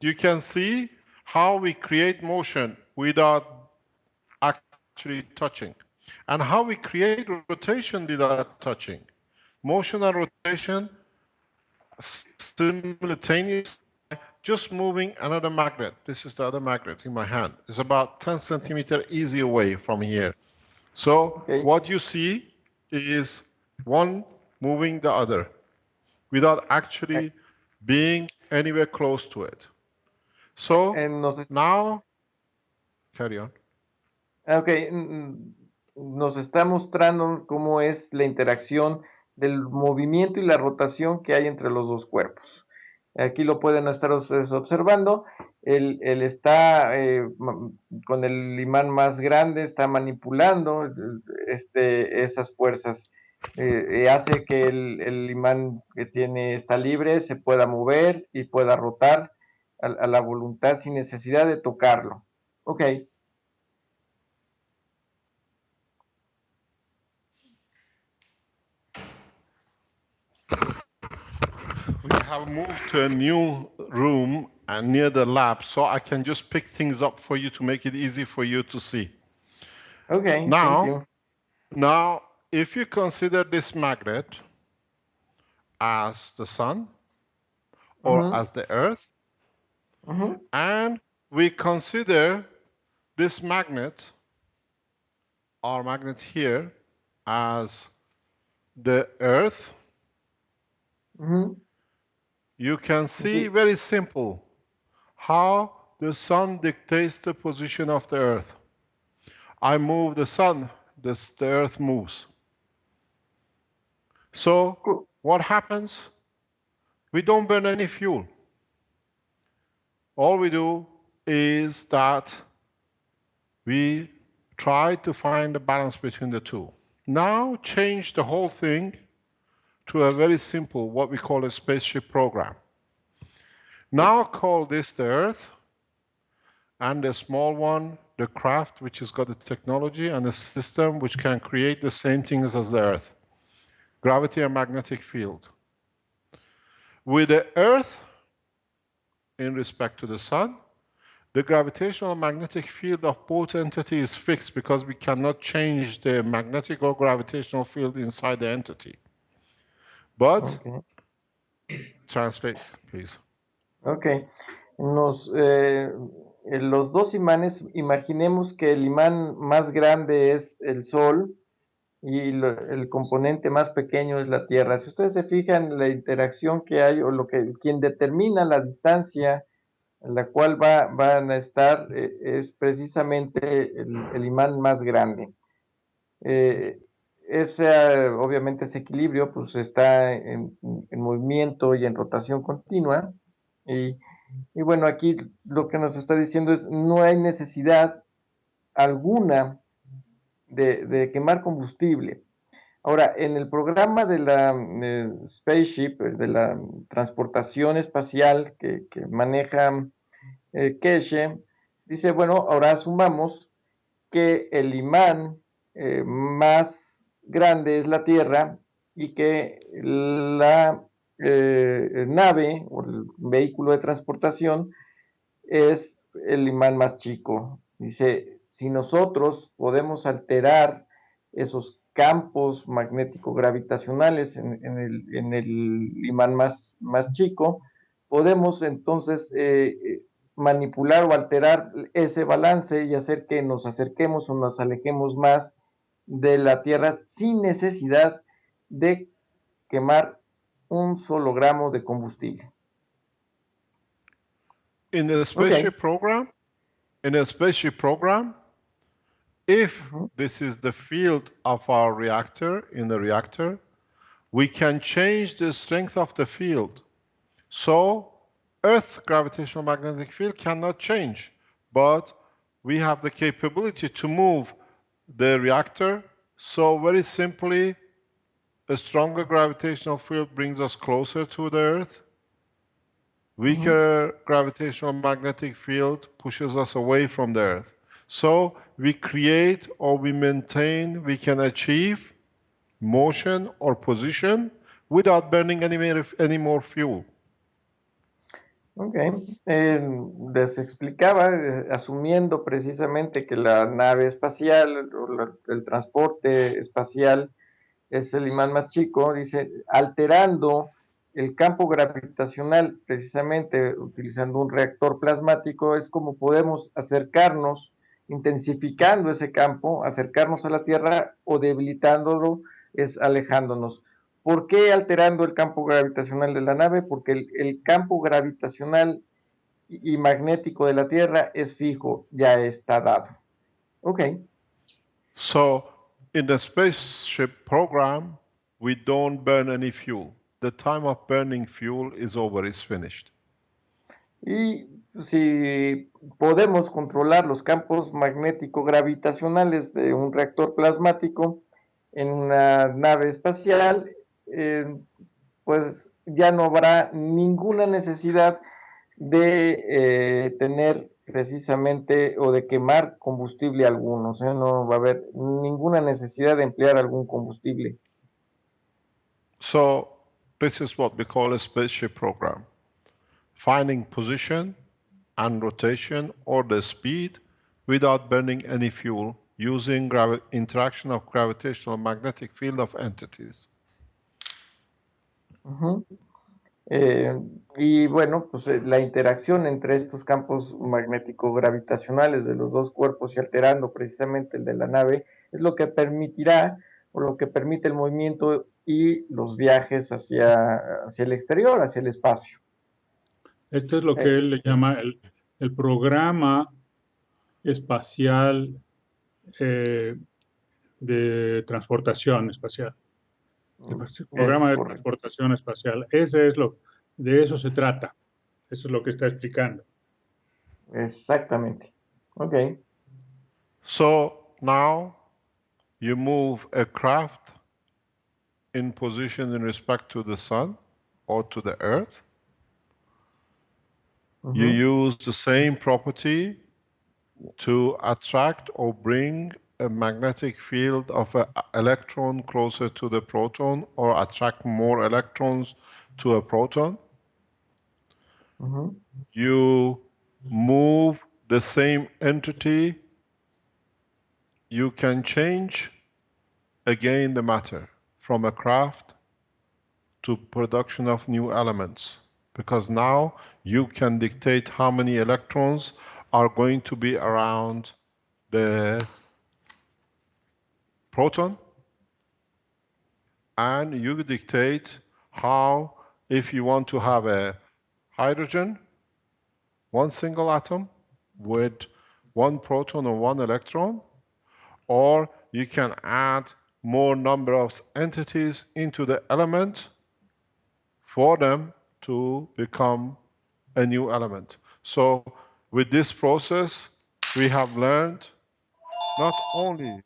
[SPEAKER 2] You can see how we create motion without actually touching, and how we create rotation without touching. Motion and rotation simultaneous, just moving another magnet. This is the other magnet in my hand. It's about 10 centimeters easy away from here. So what you see is one moving the other without actually being anywhere close to it. So now, carry on.
[SPEAKER 3] Ok, nos está mostrando cómo es la interacción del movimiento y la rotación que hay entre los dos cuerpos. Aquí lo pueden estar ustedes observando. Él está con el imán más grande, está manipulando esas fuerzas. Hace que el imán que está libre se pueda mover y pueda rotar a la voluntad sin necesidad de tocarlo. Ok.
[SPEAKER 2] We have moved to a new room and near the lab, so I can just pick things up for you to make it easy for you to see.
[SPEAKER 3] Okay, thank
[SPEAKER 2] Now,
[SPEAKER 3] you.
[SPEAKER 2] now, if you consider this magnet as the sun or as the earth, and we consider this magnet, our magnet here, as the earth, you can see very simple how the sun dictates the position of the earth. I move the sun, the earth moves. So what happens? We don't burn any fuel. All we do is that we try to find a balance between the two. Now change the whole thing to a very simple, what we call a spaceship program. Now call this the Earth, and the small one, the craft, which has got the technology and the system which can create the same things as the Earth. Gravity and magnetic field. With the Earth, in respect to the Sun, the gravitational magnetic field of both entities is fixed because we cannot change the magnetic or gravitational field inside the entity. But, translate, please.
[SPEAKER 3] Ok. Los dos imanes, imaginemos que el imán más grande es el Sol y el componente más pequeño es la Tierra. Si ustedes se fijan, la interacción que hay o quien determina la distancia en la cual van a estar es precisamente el imán más grande. Obviamente ese equilibrio pues está en movimiento y en rotación continua y bueno, aquí lo que nos está diciendo es no hay necesidad alguna de quemar combustible. Ahora, en el programa de la Spaceship, de la transportación espacial que maneja Keshe, dice, bueno, ahora asumamos que el imán más grande es la Tierra y que la nave o el vehículo de transportación es el imán más chico. Dice, si nosotros podemos alterar esos campos magnético-gravitacionales en el imán más chico, podemos entonces manipular o alterar ese balance y hacer que nos acerquemos o nos alejemos más de la Tierra sin necesidad de quemar un solo gramo de combustible.
[SPEAKER 2] In the spaceship program, if this is the field of our reactor, in the reactor, we can change the strength of the field. So Earth gravitational magnetic field cannot change, but we have the capability to move the reactor. So very simply, a stronger gravitational field brings us closer to the Earth. Weaker gravitational magnetic field pushes us away from the Earth. So we create or we maintain, we can achieve motion or position without burning any more fuel.
[SPEAKER 3] Ok, les explicaba, asumiendo precisamente que la nave espacial o el transporte espacial es el imán más chico, dice, alterando el campo gravitacional, precisamente utilizando un reactor plasmático, es como podemos acercarnos, intensificando ese campo, acercarnos a la Tierra o debilitándolo, es alejándonos. ¿Por qué alterando el campo gravitacional de la nave? Porque el campo gravitacional y magnético de la Tierra es fijo, ya está dado. Ok.
[SPEAKER 2] So in the spaceship program, we don't burn any fuel. The time of burning fuel is over, it's finished.
[SPEAKER 3] Y si podemos controlar los campos magnético-gravitacionales de un reactor plasmático en una nave espacial, pues ya no habrá ninguna necesidad de tener precisamente o de quemar combustible alguno, o sea, no va a haber ninguna necesidad de emplear algún combustible.
[SPEAKER 2] So this is what we call a spaceship program. Finding position and rotation or the speed without burning any fuel using interaction of gravitational magnetic field of entities.
[SPEAKER 3] Y bueno, pues la interacción entre estos campos magnético-gravitacionales de los dos cuerpos y alterando precisamente el de la nave es lo que permitirá o lo que permite el movimiento y los viajes hacia el exterior, hacia el espacio.
[SPEAKER 4] Esto es lo que él le llama el programa espacial de transportación espacial. El programa de transportación espacial. De eso se trata. Eso es lo que está explicando.
[SPEAKER 3] Exactamente. Ok.
[SPEAKER 2] So now you move a craft in position in respect to the sun or to the earth. You use the same property to attract or bring a magnetic field of an electron closer to the proton or attract more electrons to a proton. You move the same entity. You can change again the matter from a craft to production of new elements, because now you can dictate how many electrons are going to be around the proton, and you dictate how, if you want to have a hydrogen, one single atom with one proton and one electron, or you can add more number of entities into the element for them to become a new element. So with this process, we have learned not only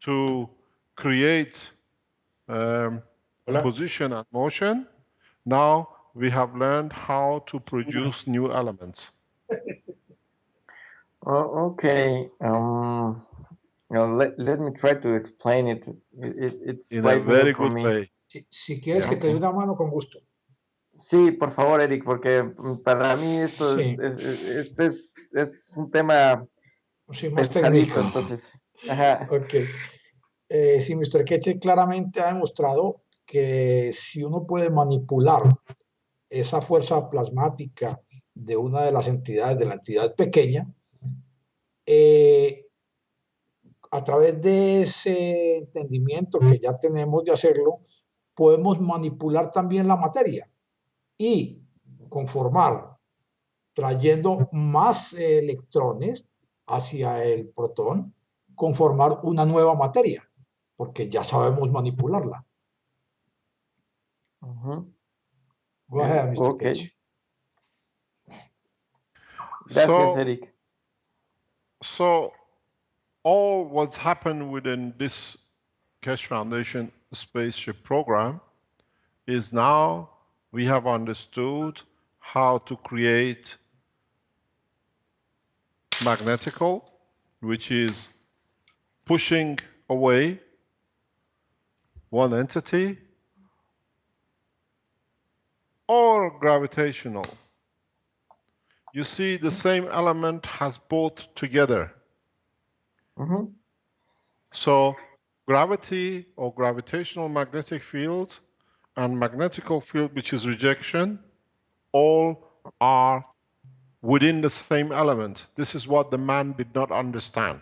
[SPEAKER 2] to create position and motion, now we have learned how to produce new elements.
[SPEAKER 3] Okay. Let me try to explain it. It's
[SPEAKER 2] in
[SPEAKER 3] quite
[SPEAKER 2] a very
[SPEAKER 3] new for
[SPEAKER 2] good
[SPEAKER 3] me.
[SPEAKER 2] way.
[SPEAKER 5] Si quieres que te dé una mano, con gusto.
[SPEAKER 3] Sí, por favor, Eric, porque para mí esto
[SPEAKER 5] Sí.
[SPEAKER 3] es un tema
[SPEAKER 5] Sí, más
[SPEAKER 3] pesadito,
[SPEAKER 5] técnico.
[SPEAKER 3] entonces. Ajá.
[SPEAKER 5] Ok. Sí, Mr. Keche claramente ha demostrado que si uno puede manipular esa fuerza plasmática de una de las entidades, de la entidad pequeña, a través de ese entendimiento que ya tenemos de hacerlo, podemos manipular también la materia y conformar, trayendo más electrones hacia el protón, conformar una nueva materia, porque ya sabemos manipularla. Go ahead, Mr.
[SPEAKER 3] Okay.
[SPEAKER 5] Kechi.
[SPEAKER 3] Gracias, Eric.
[SPEAKER 2] So all what's happened within this Keshe Foundation spaceship program is now we have understood how to create magnetical, which is pushing away one entity, or gravitational. You see, the same element has both together. So gravity or gravitational magnetic field and magnetical field, which is rejection, all are within the same element. This is what the man did not understand.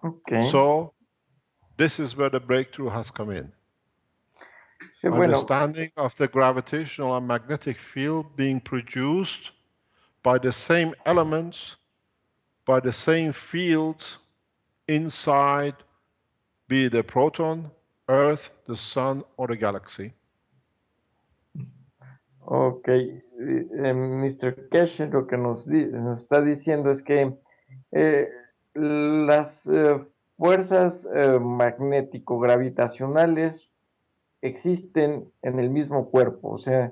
[SPEAKER 3] Okay.
[SPEAKER 2] So this is where the breakthrough has come in.
[SPEAKER 3] Sí, bueno,
[SPEAKER 2] Understanding of the gravitational and magnetic field being produced by the same elements, by the same fields inside be it a proton, Earth, the Sun, or a galaxy.
[SPEAKER 3] Ok, Mr. Keshe lo que nos está diciendo es que las fuerzas magnético-gravitacionales existen en el mismo cuerpo, o sea,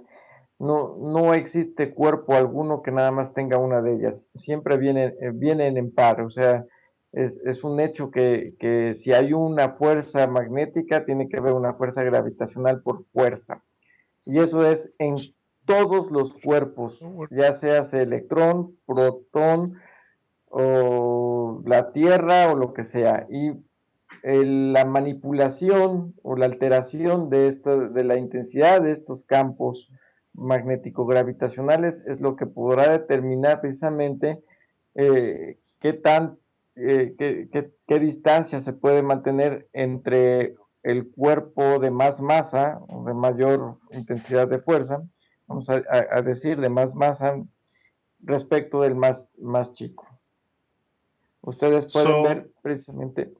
[SPEAKER 3] no existe cuerpo alguno que nada más tenga una de ellas, siempre vienen en par, o sea, es un hecho que si hay una fuerza magnética, tiene que haber una fuerza gravitacional por fuerza, y eso es en todos los cuerpos, ya sea electrón, protón, o la Tierra, o lo que sea, y la manipulación o la alteración de la intensidad de estos campos magnético-gravitacionales es lo que podrá determinar precisamente qué distancia se puede mantener entre el cuerpo de más masa o de mayor intensidad de fuerza, vamos a decir de más masa respecto del más chico. Ustedes pueden ver precisamente,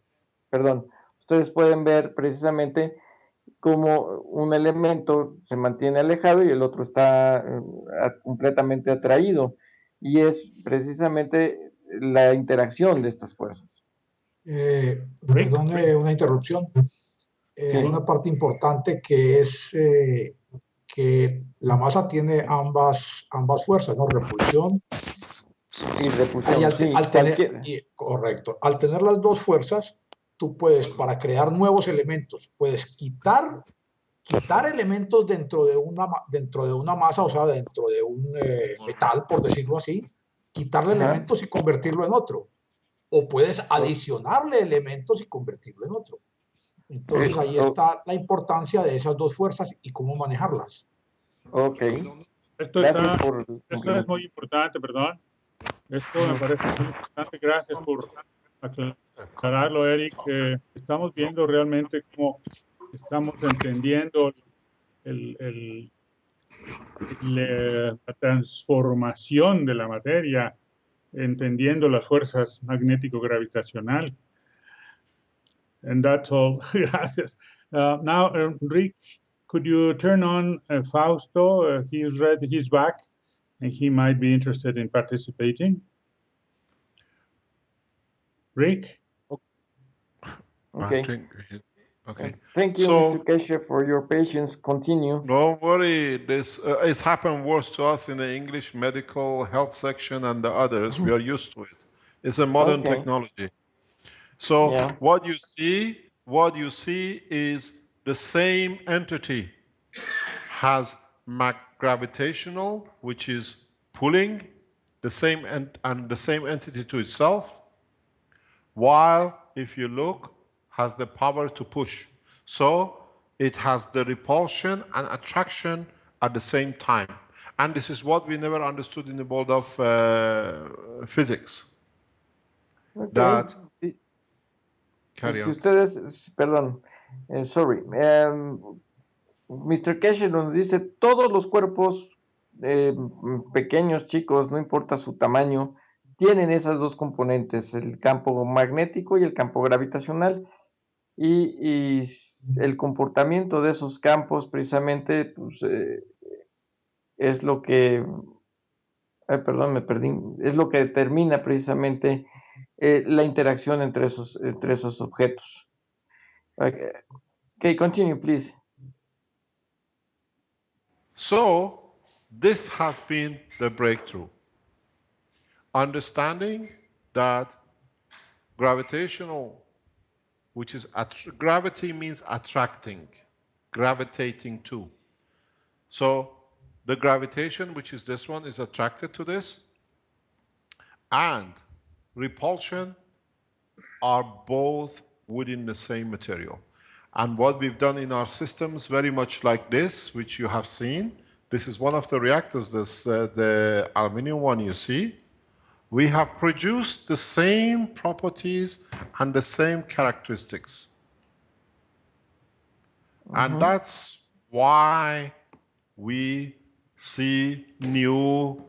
[SPEAKER 3] cómo un elemento se mantiene alejado y el otro está completamente atraído. Y es precisamente la interacción de estas fuerzas.
[SPEAKER 5] Perdone una interrupción. Hay una parte importante que es que la masa tiene ambas fuerzas, ¿no? Repulsión
[SPEAKER 3] y repulsión.
[SPEAKER 5] Correcto. Al tener las dos fuerzas, tú puedes, para crear nuevos elementos, puedes quitar elementos dentro de una masa, o sea, dentro de un metal, por decirlo así, quitarle elementos y convertirlo en otro. O puedes adicionarle elementos y convertirlo en otro. Entonces ahí está la importancia de esas dos fuerzas y cómo manejarlas.
[SPEAKER 3] Ok.
[SPEAKER 4] Esto es muy importante, perdón. Esto me parece muy importante. Gracias por aclararlo, Eric. Estamos viendo realmente cómo estamos entendiendo la transformación de la materia, entendiendo las fuerzas magnético-gravitacionales. And that's all. Gracias. Now, Rick, could you turn on Fausto? He's ready. He's back, and he might be interested in participating. Rick?
[SPEAKER 3] Okay.
[SPEAKER 2] Okay.
[SPEAKER 3] Thank you, Mr. Keshe, for your patience. Continue.
[SPEAKER 2] Don't worry. This it's happened worse to us in the English medical health section and the others. We are used to it. It's a modern technology. So what you see is the same entity has gravitational, which is pulling the same and the same entity to itself, while if you look, has the power to push. So it has the repulsion and attraction at the same time. And this is what we never understood in the world of physics.
[SPEAKER 3] Okay.
[SPEAKER 2] That
[SPEAKER 3] si ustedes, perdón, sorry, Mr. Keshe nos dice, todos los cuerpos pequeños, chicos, no importa su tamaño, tienen esas dos componentes, el campo magnético y el campo gravitacional, y el comportamiento de esos campos precisamente pues, es lo que, perdón, me perdí, es lo que determina precisamente la interacción entre esos objetos. Okay, continue, please.
[SPEAKER 2] So, this has been the breakthrough. Understanding that gravitational, which is gravity means attracting, gravitating to. So, the gravitation, which is this one, is attracted to this, and repulsion are both within the same material. And what we've done in our systems, very much like this, which you have seen, this is one of the reactors, the aluminum one you see. We have produced the same properties and the same characteristics. And that's why we see new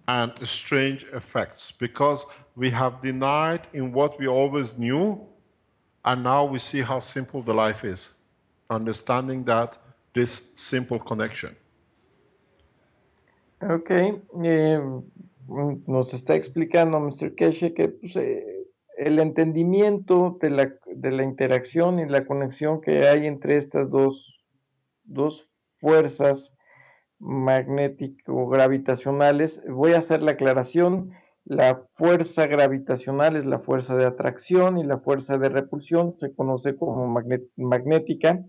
[SPEAKER 2] and strange effects, because we have denied in what we always knew And now we see how simple the life is. Understanding that this simple connection.
[SPEAKER 3] Ok, nos está explicando Mr. Keshe que pues, el entendimiento de la interacción y la conexión que hay entre estas dos fuerzas magnético-gravitacionales. Voy a hacer la aclaración. La fuerza gravitacional es la fuerza de atracción y la fuerza de repulsión se conoce como magnética,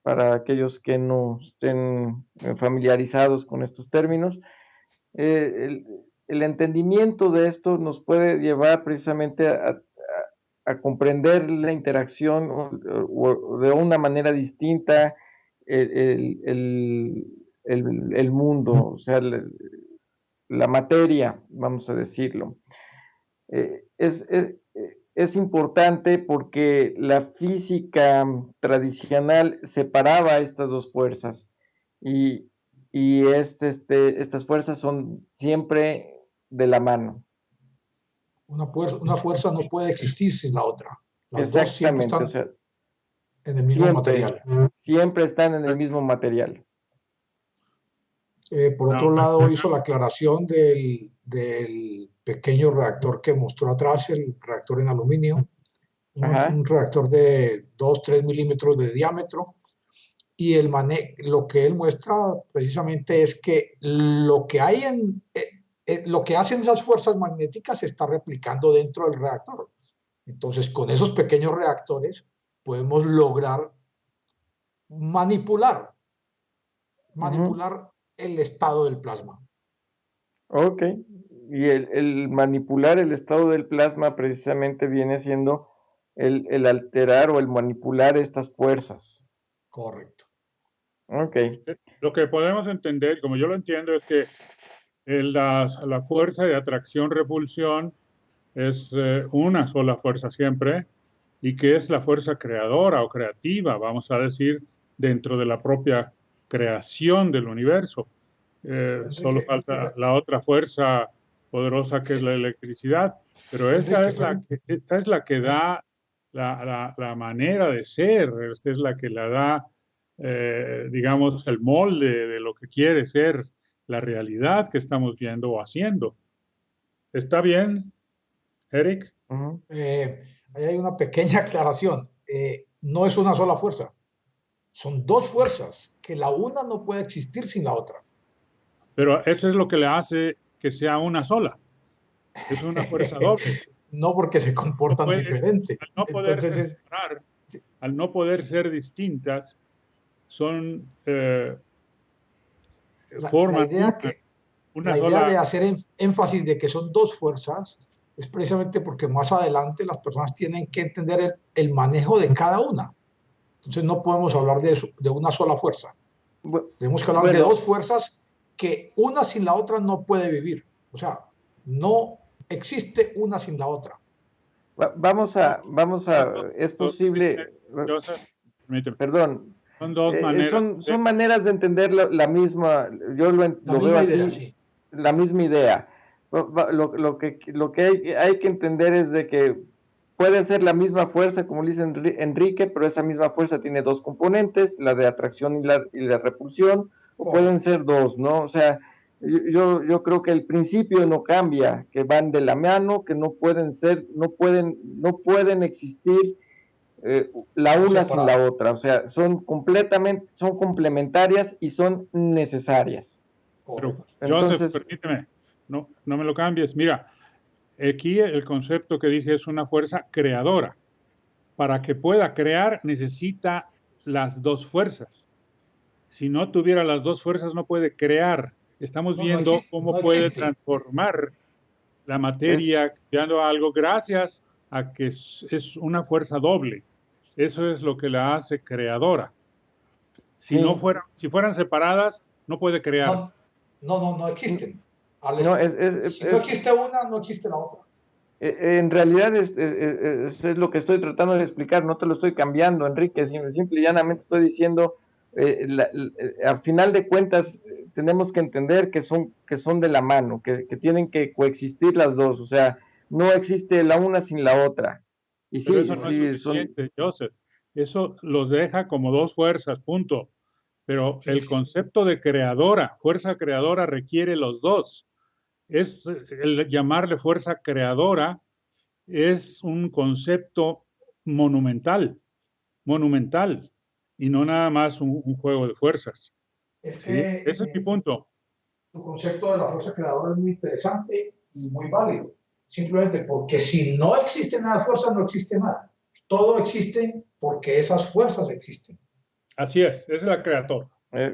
[SPEAKER 3] para aquellos que no estén familiarizados con estos términos. El entendimiento de esto nos puede llevar precisamente a comprender la interacción o de una manera distinta el mundo, o sea, la materia, vamos a decirlo. Es importante porque la física tradicional separaba estas dos fuerzas y estas fuerzas son siempre de la mano.
[SPEAKER 5] Una fuerza no puede existir sin la otra. Las dos siempre
[SPEAKER 3] Exactamente,
[SPEAKER 5] están
[SPEAKER 3] o sea,
[SPEAKER 5] en el mismo material.
[SPEAKER 3] siempre están en el mismo material.
[SPEAKER 5] Por otro lado, hizo la aclaración del pequeño reactor que mostró atrás, el reactor en aluminio, un reactor de 2-3 milímetros de diámetro. Y lo que él muestra precisamente es que lo que lo que hacen esas fuerzas magnéticas se está replicando dentro del reactor. Entonces, con esos pequeños reactores podemos lograr manipular el estado del plasma.
[SPEAKER 3] Ok, y el manipular el estado del plasma precisamente viene siendo el alterar o el manipular estas fuerzas.
[SPEAKER 5] Correcto.
[SPEAKER 3] Ok.
[SPEAKER 4] Lo que podemos entender, como yo lo entiendo, es que la fuerza de atracción-repulsión es una sola fuerza siempre y que es la fuerza creadora o creativa, vamos a decir, dentro de la propia creación del universo. Solo falta la otra fuerza poderosa que es la electricidad, pero esta es la que da la manera de ser, esta es la que la da, digamos, el molde de lo que quiere ser la realidad que estamos viendo o haciendo. ¿Está bien, Eric?
[SPEAKER 5] Ahí hay una pequeña aclaración. No es una sola fuerza. Son dos fuerzas, que la una no puede existir sin la otra.
[SPEAKER 4] Pero eso es lo que le hace que sea una sola. Es una fuerza doble.
[SPEAKER 5] No, porque se comportan diferente.
[SPEAKER 4] Al no poder separar, al no poder ser distintas, son forman
[SPEAKER 5] la idea de hacer énfasis de que son dos fuerzas es precisamente porque más adelante las personas tienen que entender el manejo de cada una. Entonces no podemos hablar de una sola fuerza. Tenemos que hablar de dos fuerzas que una sin la otra no puede vivir. O sea, no existe una sin la otra.
[SPEAKER 3] Vamos a, es posible, perdón,
[SPEAKER 4] son dos maneras.
[SPEAKER 3] Son maneras de entender la misma, yo lo veo así, idea, sí. La misma idea. Lo que hay que entender es de que puede ser la misma fuerza, como dice Enrique, pero esa misma fuerza tiene dos componentes, la de atracción y la repulsión, o pueden ser dos, ¿no? O sea, yo creo que el principio no cambia, que van de la mano, que no pueden existir la una sin la otra, o sea, son complementarias y son necesarias.
[SPEAKER 4] Pero, entonces, Joseph, permíteme, no me lo cambies. Mira, aquí el concepto que dije es una fuerza creadora. Para que pueda crear necesita las dos fuerzas. Si no tuviera las dos fuerzas no puede crear. Estamos viendo cómo puede transformar la materia, creando algo gracias a que es una fuerza doble. Eso es lo que la hace creadora. Si fueran separadas, no puede crear.
[SPEAKER 5] No existen. Si no existe una, no existe la otra.
[SPEAKER 3] En realidad es lo que estoy tratando de explicar, no te lo estoy cambiando, Enrique, simple y llanamente estoy diciendo, al final de cuentas tenemos que entender que son de la mano, que tienen que coexistir las dos, o sea, no existe la una sin la otra. Y
[SPEAKER 4] Pero
[SPEAKER 3] sí,
[SPEAKER 4] eso no es
[SPEAKER 3] sí, son...
[SPEAKER 4] suficiente, Joseph. Eso los deja como dos fuerzas, punto. Pero
[SPEAKER 5] Sí,
[SPEAKER 4] el
[SPEAKER 5] sí.
[SPEAKER 4] concepto de creadora, fuerza creadora, requiere los dos. Es el llamarle fuerza creadora es un concepto monumental, monumental, y no nada más un juego de fuerzas.
[SPEAKER 5] Es
[SPEAKER 4] ¿Sí?
[SPEAKER 5] que
[SPEAKER 4] Ese es mi punto.
[SPEAKER 5] tu concepto de la fuerza creadora es muy interesante y muy válido. Simplemente porque si no existen las fuerzas, no existe nada. Todo existe porque esas fuerzas existen.
[SPEAKER 4] Así es la creadora.
[SPEAKER 3] eh,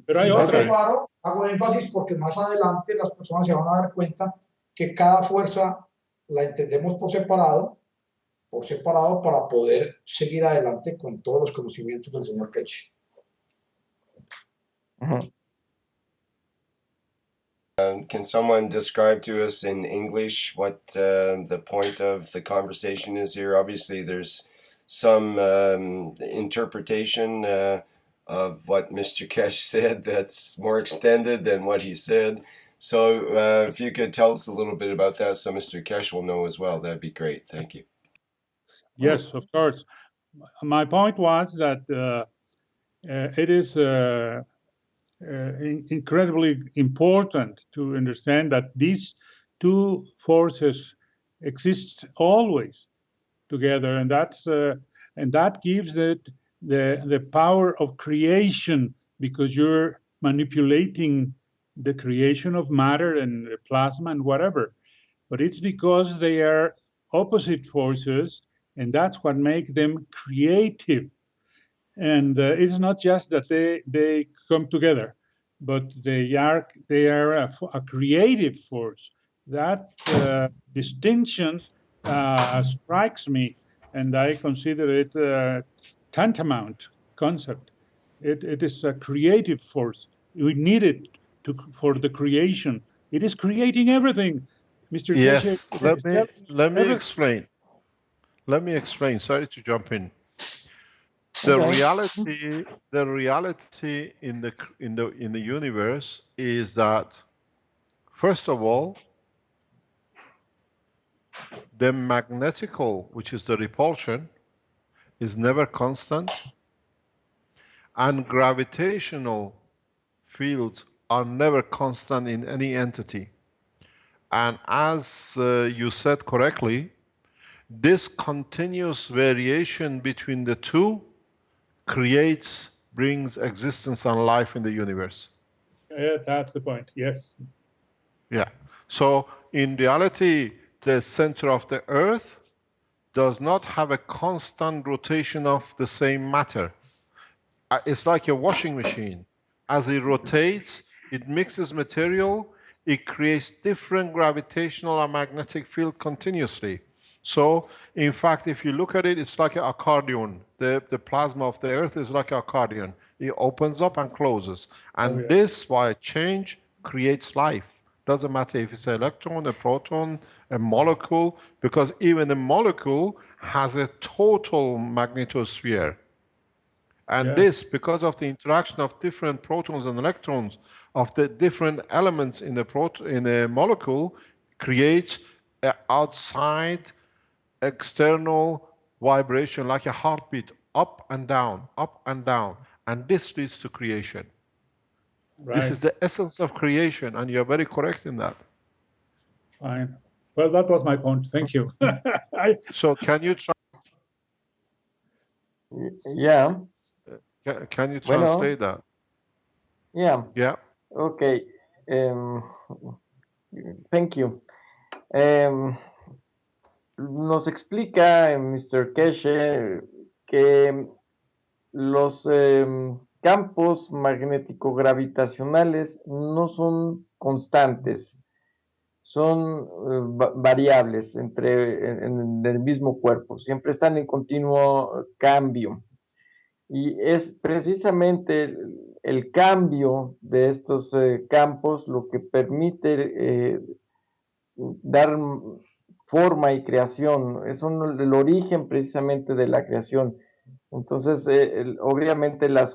[SPEAKER 4] Pero hay
[SPEAKER 5] Y lo
[SPEAKER 3] ok,
[SPEAKER 4] otra.
[SPEAKER 5] separo, hago énfasis porque más adelante las personas se van a dar cuenta que cada fuerza la entendemos por separado para poder seguir adelante con todos los conocimientos del señor Ketch.
[SPEAKER 3] ujú.
[SPEAKER 1] Can someone describe to us in English what the point of the conversation is here? Obviously, there's some interpretation of what Mr. Kesh said that's more extended than what he said. So if you could tell us a little bit about that so Mr. Kesh will know as well, that'd be great. Thank you.
[SPEAKER 4] Yes, of course. My point was that it is incredibly important to understand that these two forces exist always together, and that gives the power of creation, because you're manipulating the creation of matter and plasma and whatever. But it's because they are opposite forces, and that's what makes them creative. And it's not just that they come together, but they are a creative force. That distinction strikes me, and I consider it a tantamount concept. It is a creative force. We need it for the creation. It is creating everything. Mr. Keshe
[SPEAKER 2] Yes,
[SPEAKER 4] is telling
[SPEAKER 2] let me
[SPEAKER 4] everything.
[SPEAKER 2] explain. Let me explain. Sorry to jump in. The
[SPEAKER 3] Okay.
[SPEAKER 2] reality in the universe is that, first of all, the magnetical, which is the repulsion, is never constant, and gravitational fields are never constant in any entity. And as you said correctly, this continuous variation between the two brings existence and life in the universe.
[SPEAKER 4] That's the point. Yes.
[SPEAKER 2] Yeah. So in reality, the center of the Earth does not have a constant rotation of the same matter. It's like a washing machine. As it rotates, it mixes material, it creates different gravitational and magnetic field continuously. So, in fact, if you look at it, it's like an accordion. The plasma of the Earth is like an accordion. It opens up and closes. And this, by change, creates life. Doesn't matter if it's an electron, a proton, a molecule, because even a molecule has a total magnetosphere. And this, because of the interaction of different protons and electrons, of the different elements in a molecule, creates an outside external vibration like a heartbeat, up and down, up and down. And this leads to creation.
[SPEAKER 4] Right.
[SPEAKER 2] This is the essence of creation, and you're very correct in that.
[SPEAKER 4] Fine. Well, that was my point. Thank you.
[SPEAKER 2] So can you
[SPEAKER 3] Yeah.
[SPEAKER 2] can you
[SPEAKER 3] Bueno.
[SPEAKER 2] translate that?
[SPEAKER 3] Yeah.
[SPEAKER 2] Yeah.
[SPEAKER 3] Okay. Thank you. Nos explica Mr. Keshe que los campos magnético-gravitacionales no son constantes, son variables en el mismo cuerpo, siempre están en continuo cambio. Y es precisamente el cambio de estos campos lo que permite dar forma y creación, es el origen precisamente de la creación. Entonces, obviamente la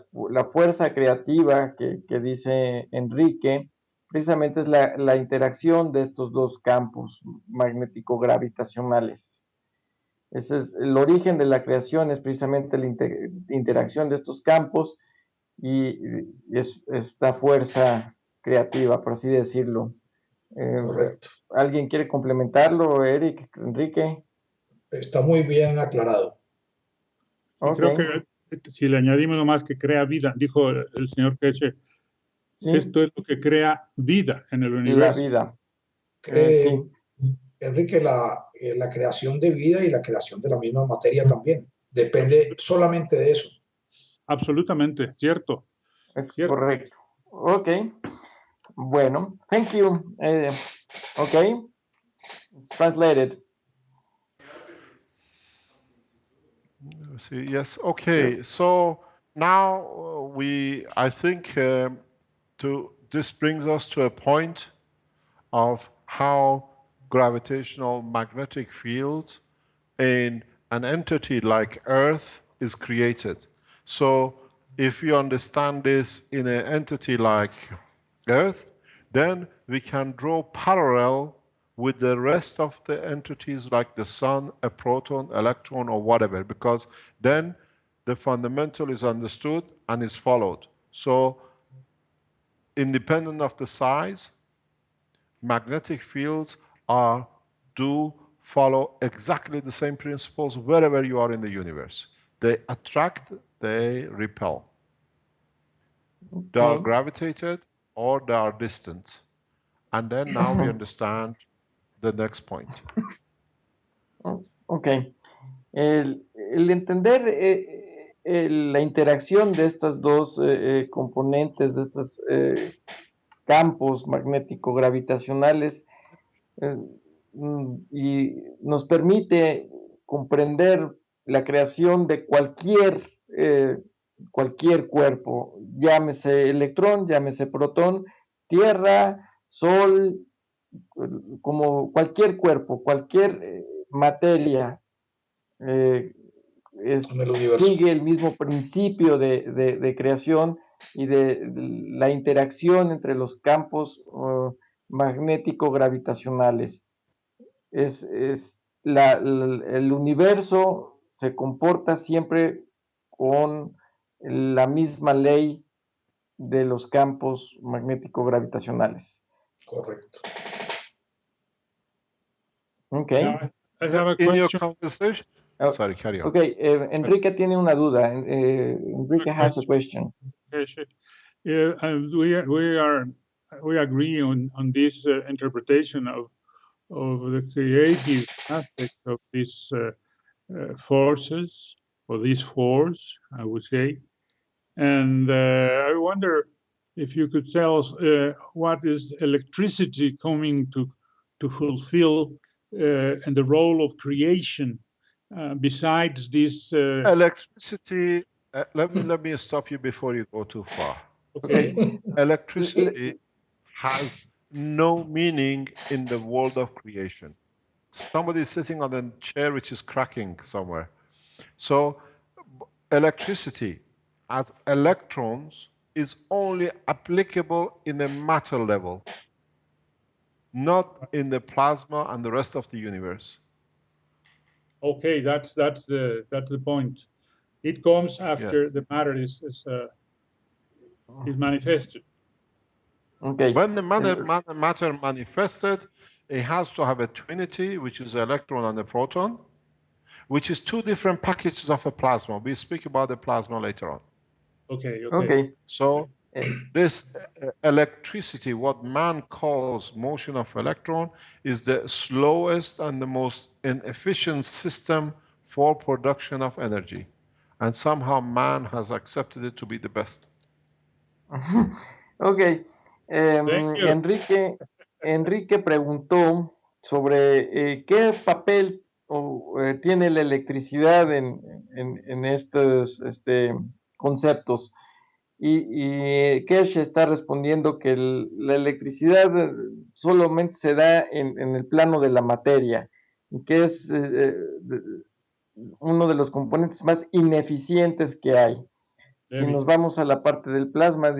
[SPEAKER 3] fuerza creativa que dice Enrique, precisamente es la interacción de estos dos campos magnético-gravitacionales. Ese es el origen de la creación, es precisamente la interacción de estos campos y es esta fuerza creativa, por así decirlo.
[SPEAKER 5] Correcto.
[SPEAKER 3] ¿Alguien quiere complementarlo, Eric, Enrique?
[SPEAKER 5] Está muy bien aclarado.
[SPEAKER 4] Y
[SPEAKER 3] Ok,
[SPEAKER 4] creo que si le añadimos nomás que crea vida, dijo el señor Keshe,
[SPEAKER 3] sí,
[SPEAKER 4] esto es lo que crea vida en el
[SPEAKER 3] la
[SPEAKER 4] universo.
[SPEAKER 3] vida.
[SPEAKER 5] Eh,
[SPEAKER 3] Sí,
[SPEAKER 5] Enrique, la creación de vida y la creación de la misma materia también. Depende solamente de eso.
[SPEAKER 4] Absolutamente, cierto.
[SPEAKER 3] es
[SPEAKER 4] Cierto.
[SPEAKER 3] correcto. Ok, bueno, thank you. Ok, it's translated.
[SPEAKER 2] See, yes, okay. So now I think this brings us to a point of how gravitational magnetic fields in an entity like Earth is created. So if you understand this in an entity like Earth, then we can draw parallel with the rest of the entities like the sun, a proton, electron, or whatever, because then the fundamental is understood and is followed. So independent of the size, magnetic fields do follow exactly the same principles wherever you are in the universe. They attract, they repel. They are
[SPEAKER 3] Okay.
[SPEAKER 2] gravitated or they are distant. And then now we understand the next point.
[SPEAKER 3] Ok. El entender la interacción de estas dos componentes, de estos campos magnético-gravitacionales, y nos permite comprender la creación de cualquier cuerpo, llámese electrón, llámese protón, tierra, sol, como cualquier cuerpo, cualquier materia,
[SPEAKER 5] En el universo.
[SPEAKER 3] sigue el mismo principio de creación y de la interacción entre los campos magnético-gravitacionales. El universo se comporta siempre con la misma ley de los campos magnético-gravitacionales.
[SPEAKER 5] Correcto.
[SPEAKER 3] Okay.
[SPEAKER 4] Now, I have a
[SPEAKER 2] In your
[SPEAKER 4] question.
[SPEAKER 2] conversation,
[SPEAKER 3] Oh,
[SPEAKER 2] sorry, carry on.
[SPEAKER 3] Okay, Enrique tiene una duda. Enrique has a question.
[SPEAKER 4] And we agree on this interpretation of the creative aspect of these forces, or this force, I would say. And I wonder if you could tell us what is electricity coming to fulfill and the role of creation besides this.
[SPEAKER 2] Electricity, let me stop you before you go too far.
[SPEAKER 3] Okay.
[SPEAKER 2] Electricity has no meaning in the world of creation. Somebody is sitting on a chair which is cracking somewhere. So electricity as electrons is only applicable in the matter level, not in the plasma and the rest of the universe.
[SPEAKER 4] Okay, that's the point. It comes after
[SPEAKER 2] Yes.
[SPEAKER 4] the matter is manifested.
[SPEAKER 3] Okay.
[SPEAKER 2] When the matter manifested, it has to have a twinity, which is an electron and a proton, which is two different packages of a plasma. We speak about the plasma later on.
[SPEAKER 4] Okay.
[SPEAKER 3] Okay.
[SPEAKER 2] So this electricity, what man calls motion of electron, is the slowest and the most inefficient system for production of energy. And somehow man has accepted it to be the best.
[SPEAKER 3] Ok.
[SPEAKER 4] Thank you.
[SPEAKER 3] Enrique preguntó sobre qué papel tiene la electricidad en estos conceptos. Y Kesh está respondiendo que la electricidad solamente se da en el plano de la materia, y que es uno de los componentes más ineficientes que hay. Si nos vamos a la parte del plasma,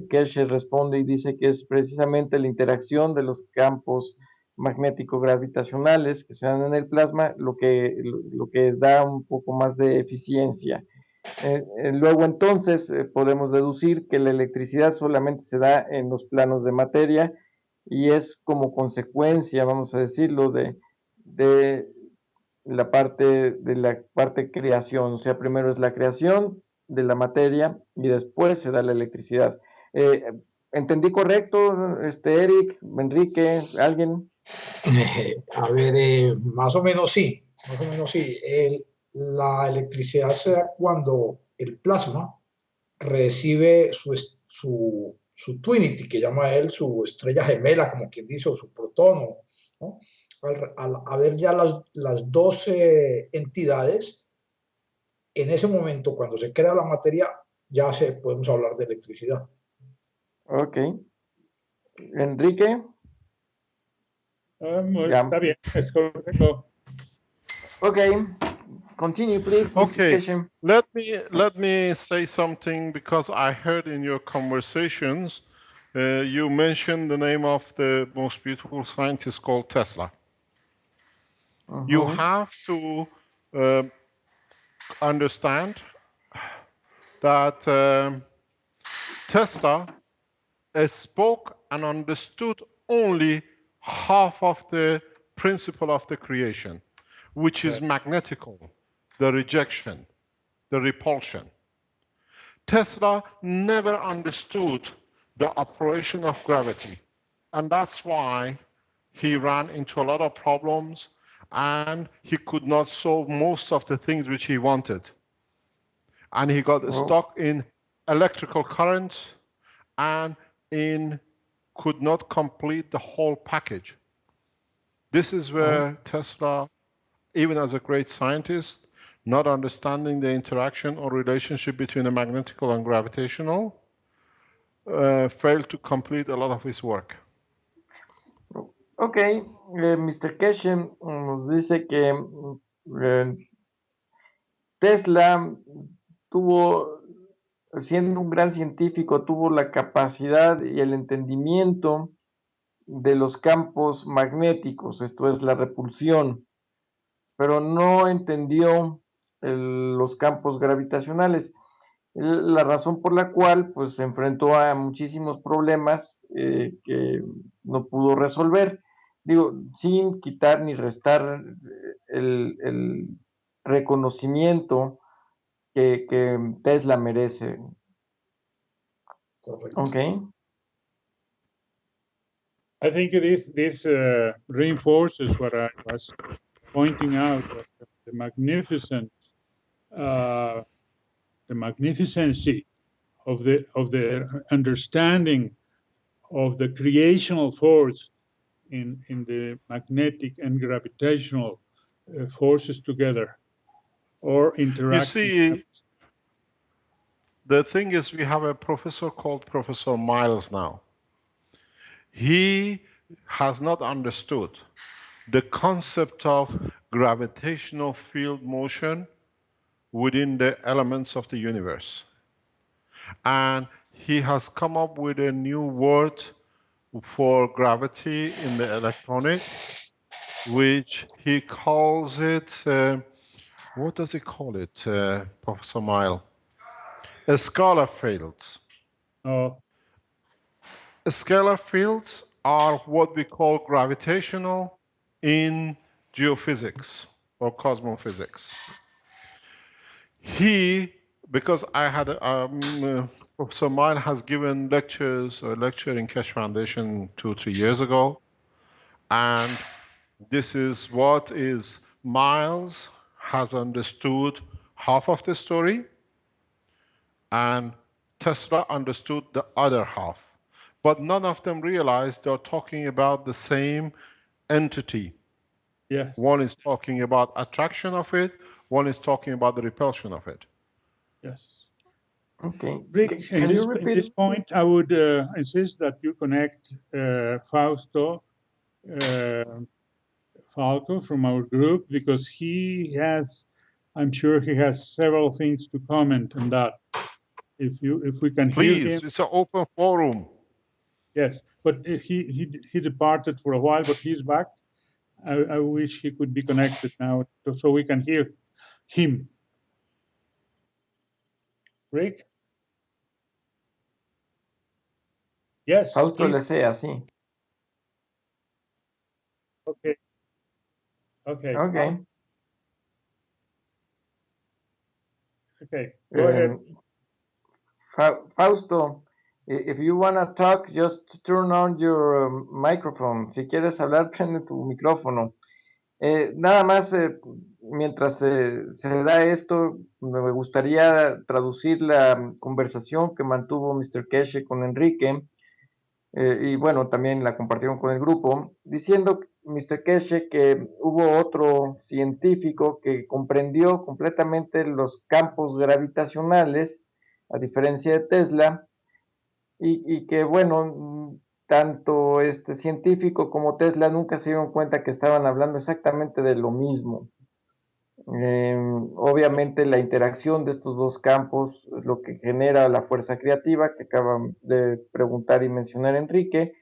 [SPEAKER 3] Keshe responde y dice que es precisamente la interacción de los campos magnético-gravitacionales que se dan en el plasma, lo que da un poco más de eficiencia. Luego entonces podemos deducir que la electricidad solamente se da en los planos de materia y es como consecuencia, vamos a decirlo, de la parte creación. O sea, primero es la creación de la materia y después se da la electricidad. ¿Entendí correcto, Eric, Enrique, alguien?
[SPEAKER 5] A ver, más o menos sí, más o menos sí. La electricidad se da cuando el plasma recibe su twinity, que llama él su estrella gemela, como quien dice, o su protono, ¿no? Al haber ya las 12 entidades, en ese momento, cuando se crea la materia, ya podemos hablar de electricidad.
[SPEAKER 3] Ok. Enrique.
[SPEAKER 4] Está bien, es correcto.
[SPEAKER 3] Okay, continue, please, Mr.
[SPEAKER 2] Okay,
[SPEAKER 3] Keshem.
[SPEAKER 2] let me say something, because I heard in your conversations you mentioned the name of the most beautiful scientist called Tesla. You have to understand that Tesla spoke and understood only half of the principle of the creation, which is magnetical, the rejection, the repulsion. Tesla never understood the operation of gravity, and that's why he ran into a lot of problems and he could not solve most of the things which he wanted. And he got stuck in electrical current and could not complete the whole package. This is where Tesla, even as a great scientist, not understanding the interaction or relationship between the magnetical and gravitational, failed to complete a lot of his work.
[SPEAKER 3] Ok, Mr. Keshem nos dice que Tesla siendo un gran científico, tuvo la capacidad y el entendimiento de los campos magnéticos, esto es la repulsión, pero no entendió los campos gravitacionales. La razón por la cual pues, se enfrentó a muchísimos problemas que no pudo resolver. Digo, sin quitar ni restar el reconocimiento que Tesla merece.
[SPEAKER 5] Correcto.
[SPEAKER 3] Okay.
[SPEAKER 4] I think this reinforces what I was pointing out, the magnificency of the understanding of the creational force in the magnetic and gravitational forces together, or interacting.
[SPEAKER 2] You see, the thing is, we have a professor called Professor Miles now. He has not understood the concept of gravitational field motion within the elements of the universe. And he has come up with a new word for gravity in the electronic, which he calls it, what does he call it, Professor Miles? A scalar fields.
[SPEAKER 4] Oh.
[SPEAKER 2] Scalar fields are what we call gravitational in geophysics or cosmophysics. Because I had, Professor Miles has given a lecture in Keshe Foundation 2-3 years ago, and this is what is Miles has understood half of the story, and Tesla understood the other half. But none of them realized they're talking about the same entity.
[SPEAKER 4] Yes.
[SPEAKER 2] One is talking about attraction of it, one is talking about the repulsion of it.
[SPEAKER 4] Yes.
[SPEAKER 3] Okay.
[SPEAKER 4] Rick, at this point, I would insist that you connect Fausto Falco from our group, because I'm sure he has several things to comment on that. If we can hear him.
[SPEAKER 2] Please, it's an open forum.
[SPEAKER 4] Yes, but he departed for a while, but he's back. I wish he could be connected now so we can hear him. Rick? Yes,
[SPEAKER 3] Fausto
[SPEAKER 4] please.
[SPEAKER 3] Lecea, sí.
[SPEAKER 4] Okay. Okay.
[SPEAKER 3] Okay.
[SPEAKER 4] Okay. Go ahead.
[SPEAKER 3] Fausto, if you want to talk, just turn on your microphone. Si quieres hablar, prende tu micrófono. Nada más, mientras se da esto, me gustaría traducir la conversación que mantuvo Mr. Keshe con Enrique, y bueno, también la compartieron con el grupo, diciendo Mr. Keshe que hubo otro científico que comprendió completamente los campos gravitacionales, a diferencia de Tesla, y que bueno, tanto este científico como Tesla nunca se dieron cuenta que estaban hablando exactamente de lo mismo. Obviamente la interacción de estos dos campos es lo que genera la fuerza creativa que acaba de preguntar y mencionar Enrique,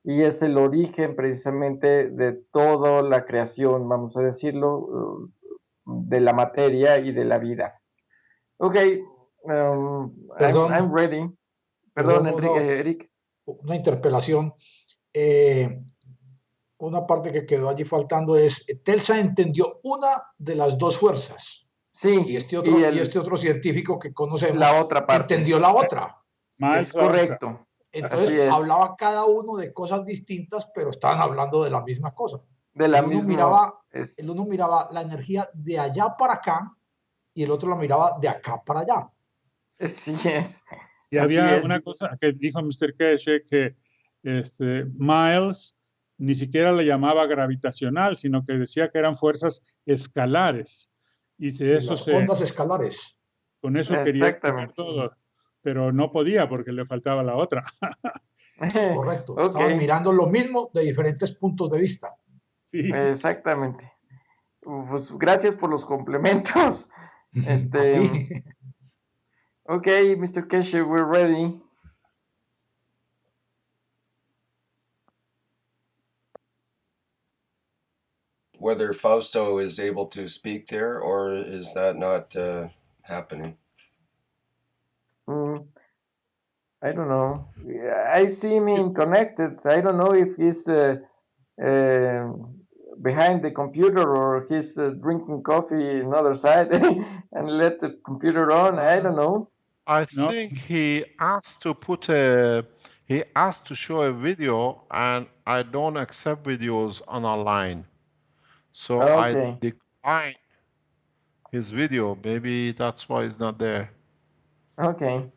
[SPEAKER 3] y es el origen precisamente de toda la creación, vamos a decirlo, de la materia y de la vida. Ok, I'm ready. Perdón, Eric.
[SPEAKER 5] Una interpelación. Una parte que quedó allí faltando es, Tesla entendió una de las dos fuerzas.
[SPEAKER 3] Sí.
[SPEAKER 5] Y este otro científico que conocemos
[SPEAKER 3] la otra parte.
[SPEAKER 5] entendió la otra.
[SPEAKER 3] Es correcto.
[SPEAKER 5] Entonces hablaba cada uno de cosas distintas, pero estaban hablando de la misma cosa.
[SPEAKER 3] De la
[SPEAKER 5] el uno miraba la energía de allá para acá y el otro la miraba de acá para allá.
[SPEAKER 3] Sí es.
[SPEAKER 4] Y había una cosa que dijo Mr. Keshe, que Miles ni siquiera le llamaba gravitacional, sino que decía que eran fuerzas escalares. Y de eso
[SPEAKER 5] las ondas escalares.
[SPEAKER 4] Con eso quería explicar todo, pero no podía porque le faltaba la otra.
[SPEAKER 5] Correcto. Estaban mirando lo mismo de diferentes puntos de vista.
[SPEAKER 3] Sí. Exactamente. Pues gracias por los complementos. Okay, Mr. Keshe, we're ready.
[SPEAKER 1] Whether Fausto is able to speak there, or is that not happening?
[SPEAKER 3] I don't know. I see him connected. I don't know if he's behind the computer or he's drinking coffee on the other side and let the computer on. I don't know.
[SPEAKER 2] I think he asked to show a video, and I don't accept videos on online. So I declined his video. Maybe that's why it's not there.
[SPEAKER 3] Okay.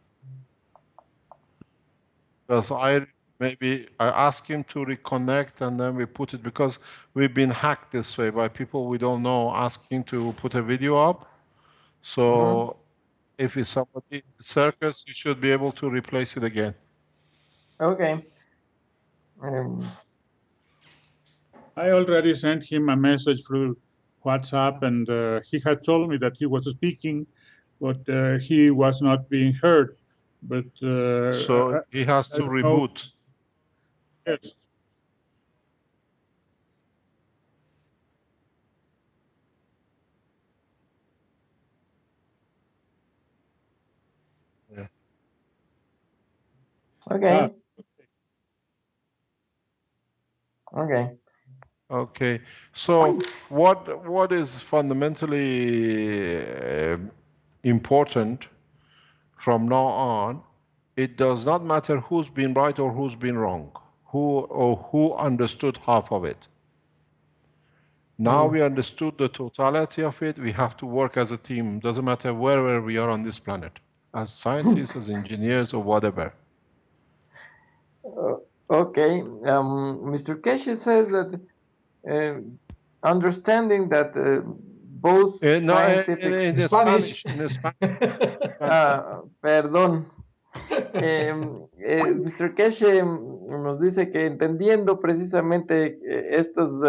[SPEAKER 2] Because I asked him to reconnect and then we put it, because we've been hacked this way by people we don't know asking to put a video up. So if it's somebody in the circus, you should be able to replace it again.
[SPEAKER 3] Okay.
[SPEAKER 4] I already sent him a message through WhatsApp, and he had told me that he was speaking, but he was not being heard. But
[SPEAKER 2] so he has to reboot.
[SPEAKER 4] Yes.
[SPEAKER 2] Yeah.
[SPEAKER 3] Okay. Okay.
[SPEAKER 2] Okay. So what is fundamentally important from now on? It does not matter who's been right or who's been wrong, who understood half of it. Now we understood the totality of it. We have to work as a team. Doesn't matter wherever we are on this planet, as scientists, as engineers, or whatever.
[SPEAKER 3] Okay. Mr. Keshe says that understanding that both scientific...
[SPEAKER 2] in Spanish.
[SPEAKER 3] Perdón. Mr. Keshe nos dice que entendiendo precisamente estos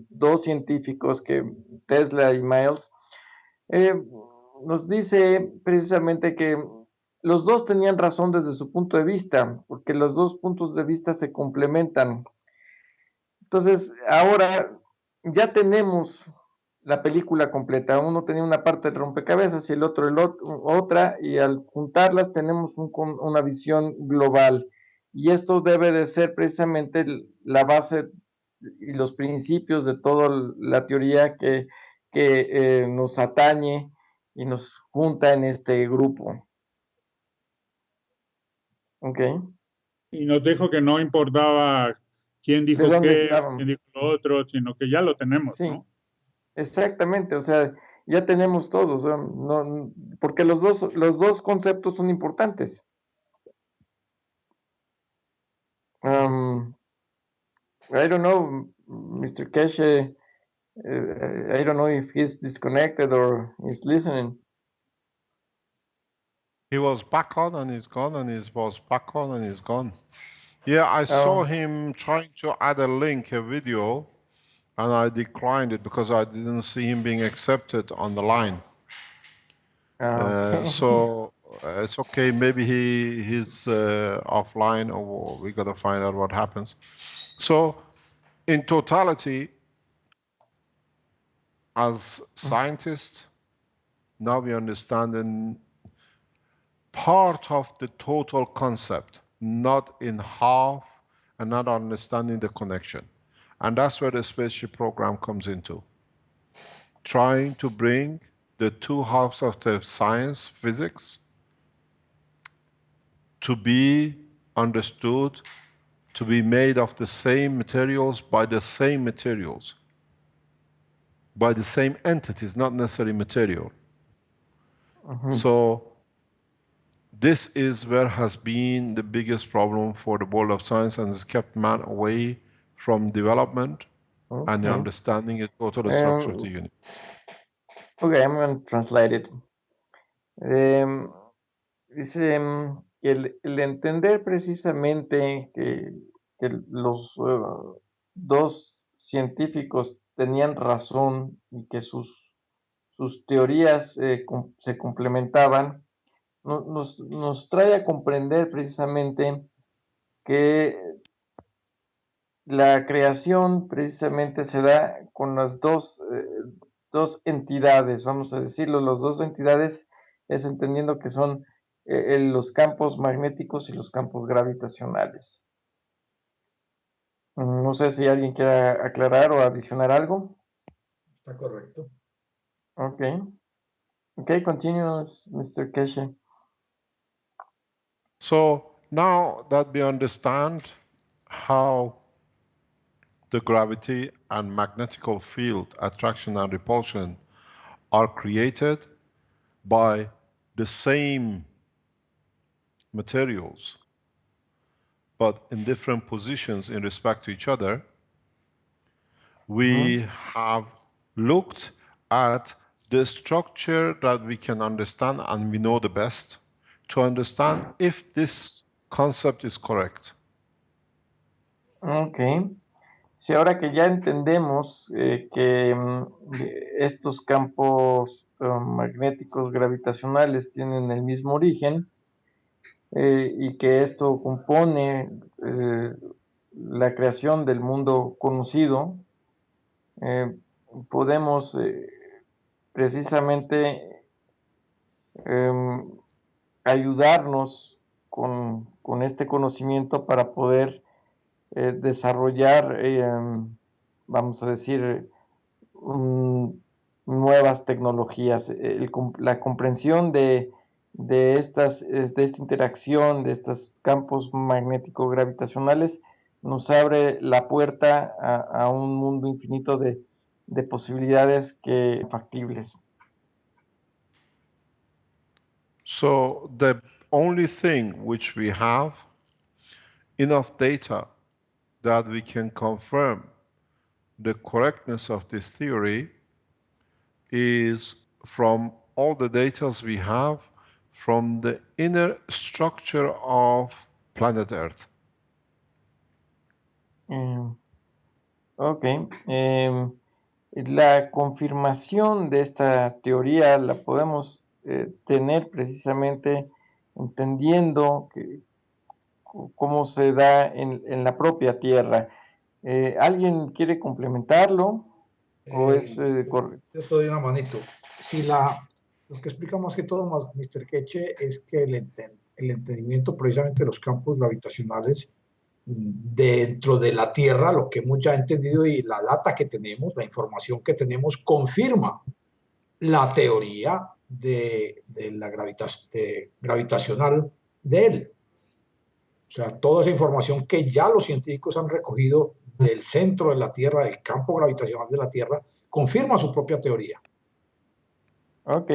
[SPEAKER 3] dos científicos, que Tesla y Miles, nos dice precisamente que los dos tenían razón desde su punto de vista, porque los dos puntos de vista se complementan. Entonces, ahora ya tenemos la película completa. Uno tenía una parte del rompecabezas y el otro otra, y al juntarlas tenemos una visión global. Y esto debe de ser precisamente la base y los principios de toda la teoría que nos atañe y nos junta en este grupo. ¿Ok?
[SPEAKER 4] Y nos dijo que no importaba quién
[SPEAKER 3] ¿De
[SPEAKER 4] dijo
[SPEAKER 3] dónde
[SPEAKER 4] qué,
[SPEAKER 3] estábamos?
[SPEAKER 4] quién dijo lo otro, sino que ya lo tenemos,
[SPEAKER 3] Sí.
[SPEAKER 4] ¿no?
[SPEAKER 3] Exactamente, o sea, ya tenemos todos, porque los dos conceptos son importantes. I don't know, Mr. Keshe, I don't know if he's disconnected or he's listening.
[SPEAKER 2] He was back on and he's gone, and he was back on and he's gone. Yeah, I saw him trying to add a link, a video, and I declined it because I didn't see him being accepted on the line.
[SPEAKER 3] Okay.
[SPEAKER 2] So it's okay. Maybe he's offline, or we gotta find out what happens. So, in totality, as scientists, now we understand in part of the total concept, not in half, and not understanding the connection. And that's where the spaceship program comes into. Trying to bring the two halves of the science, physics, to be understood, to be made of the same materials by the same materials, by the same entities, not necessarily material. So this is where has been the biggest problem for the world of science, and has kept man away from development and the
[SPEAKER 3] Okay.
[SPEAKER 2] understanding the total structure of the universe.
[SPEAKER 3] Okay, I'm going to translate it. Dice que el entender precisamente que los dos científicos tenían razón y que sus teorías se complementaban, nos trae a comprender precisamente que la creación precisamente se da con las dos entidades, vamos a decirlo, las dos entidades es entendiendo que son los campos magnéticos y los campos gravitacionales. No sé si alguien quiera aclarar o adicionar algo.
[SPEAKER 5] Está correcto.
[SPEAKER 3] Okay. Okay, continue, Mr. Keshe.
[SPEAKER 2] So now that we understand how the gravity and magnetical field, attraction and repulsion, are created by the same materials, but in different positions in respect to each other, we have looked at the structure that we can understand and we know the best, to understand if this concept is correct.
[SPEAKER 3] Okay. Si ahora que ya entendemos que estos campos magnéticos gravitacionales tienen el mismo origen y que esto compone la creación del mundo conocido, podemos precisamente ayudarnos con este conocimiento para poder desarrollar, vamos a decir, nuevas tecnologías. La comprensión de esta interacción, de estos campos magnético-gravitacionales, nos abre la puerta a un mundo infinito de posibilidades factibles.
[SPEAKER 2] So the only thing which we have enough data that we can confirm the correctness of this theory is from all the data we have from the inner structure of planet Earth.
[SPEAKER 3] Ok. La confirmación de esta teoría la podemos tener precisamente entendiendo cómo se da en la propia Tierra. ¿Alguien quiere complementarlo? ¿O es correcto?
[SPEAKER 5] Yo te doy una manito. Si lo que explica más que todo Mr. Keche es que el entendimiento precisamente de los campos gravitacionales dentro de la Tierra, lo que hemos ya entendido y la data que tenemos, la información que tenemos, confirma la teoría de la gravitacional de él. O sea, toda esa información que ya los científicos han recogido del centro de la Tierra, del campo gravitacional de la Tierra, confirma su propia teoría.
[SPEAKER 3] Ok.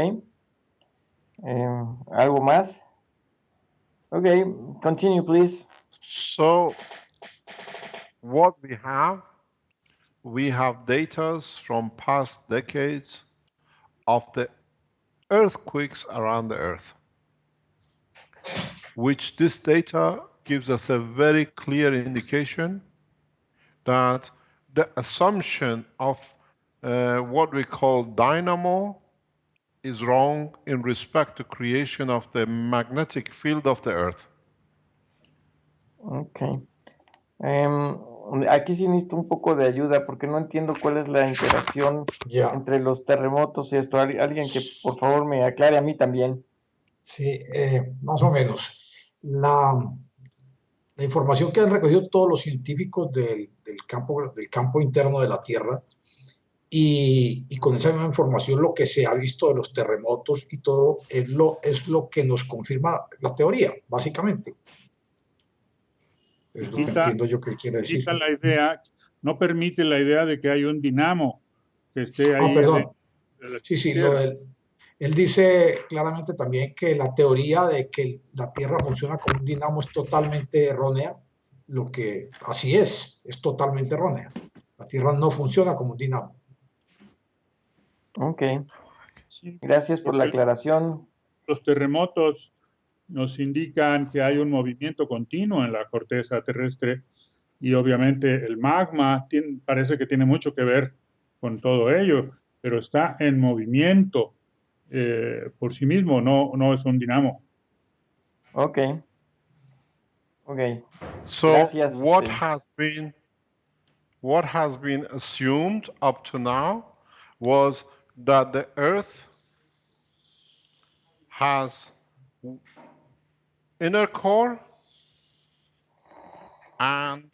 [SPEAKER 3] ¿Algo más? Okay, continue, please.
[SPEAKER 2] So, what we have data from past decades of the earthquakes around the Earth, which this data gives us a very clear indication that the assumption of what we call dynamo is wrong in respect to creation of the magnetic field of the Earth.
[SPEAKER 3] Okay. Aquí sí necesito un poco de ayuda porque no entiendo cuál es la interacción entre los terremotos y esto. Alguien que por favor me aclare a mí también.
[SPEAKER 5] Sí, más o menos. La información que han recogido todos los científicos del campo interno de la Tierra y con esa misma información lo que se ha visto de los terremotos y todo es lo que nos confirma la teoría, básicamente. Es lo que entiendo yo que él quiere decir.
[SPEAKER 4] Quita la idea, no permite la idea de que hay un dinamo que esté ahí.
[SPEAKER 5] Perdón. Sí, él dice claramente también que la teoría de que la Tierra funciona como un dinamo es totalmente errónea. Lo que así es totalmente errónea. La Tierra no funciona como un dinamo.
[SPEAKER 3] Ok. Gracias por la aclaración.
[SPEAKER 4] Los terremotos nos indican que hay un movimiento continuo en la corteza terrestre y obviamente el magma parece que tiene mucho que ver con todo ello, pero está en movimiento por sí mismo, no es un dinamo.
[SPEAKER 3] Okay. Okay.
[SPEAKER 2] So
[SPEAKER 3] gracias.
[SPEAKER 2] What has been assumed up to now was that the Earth has inner core and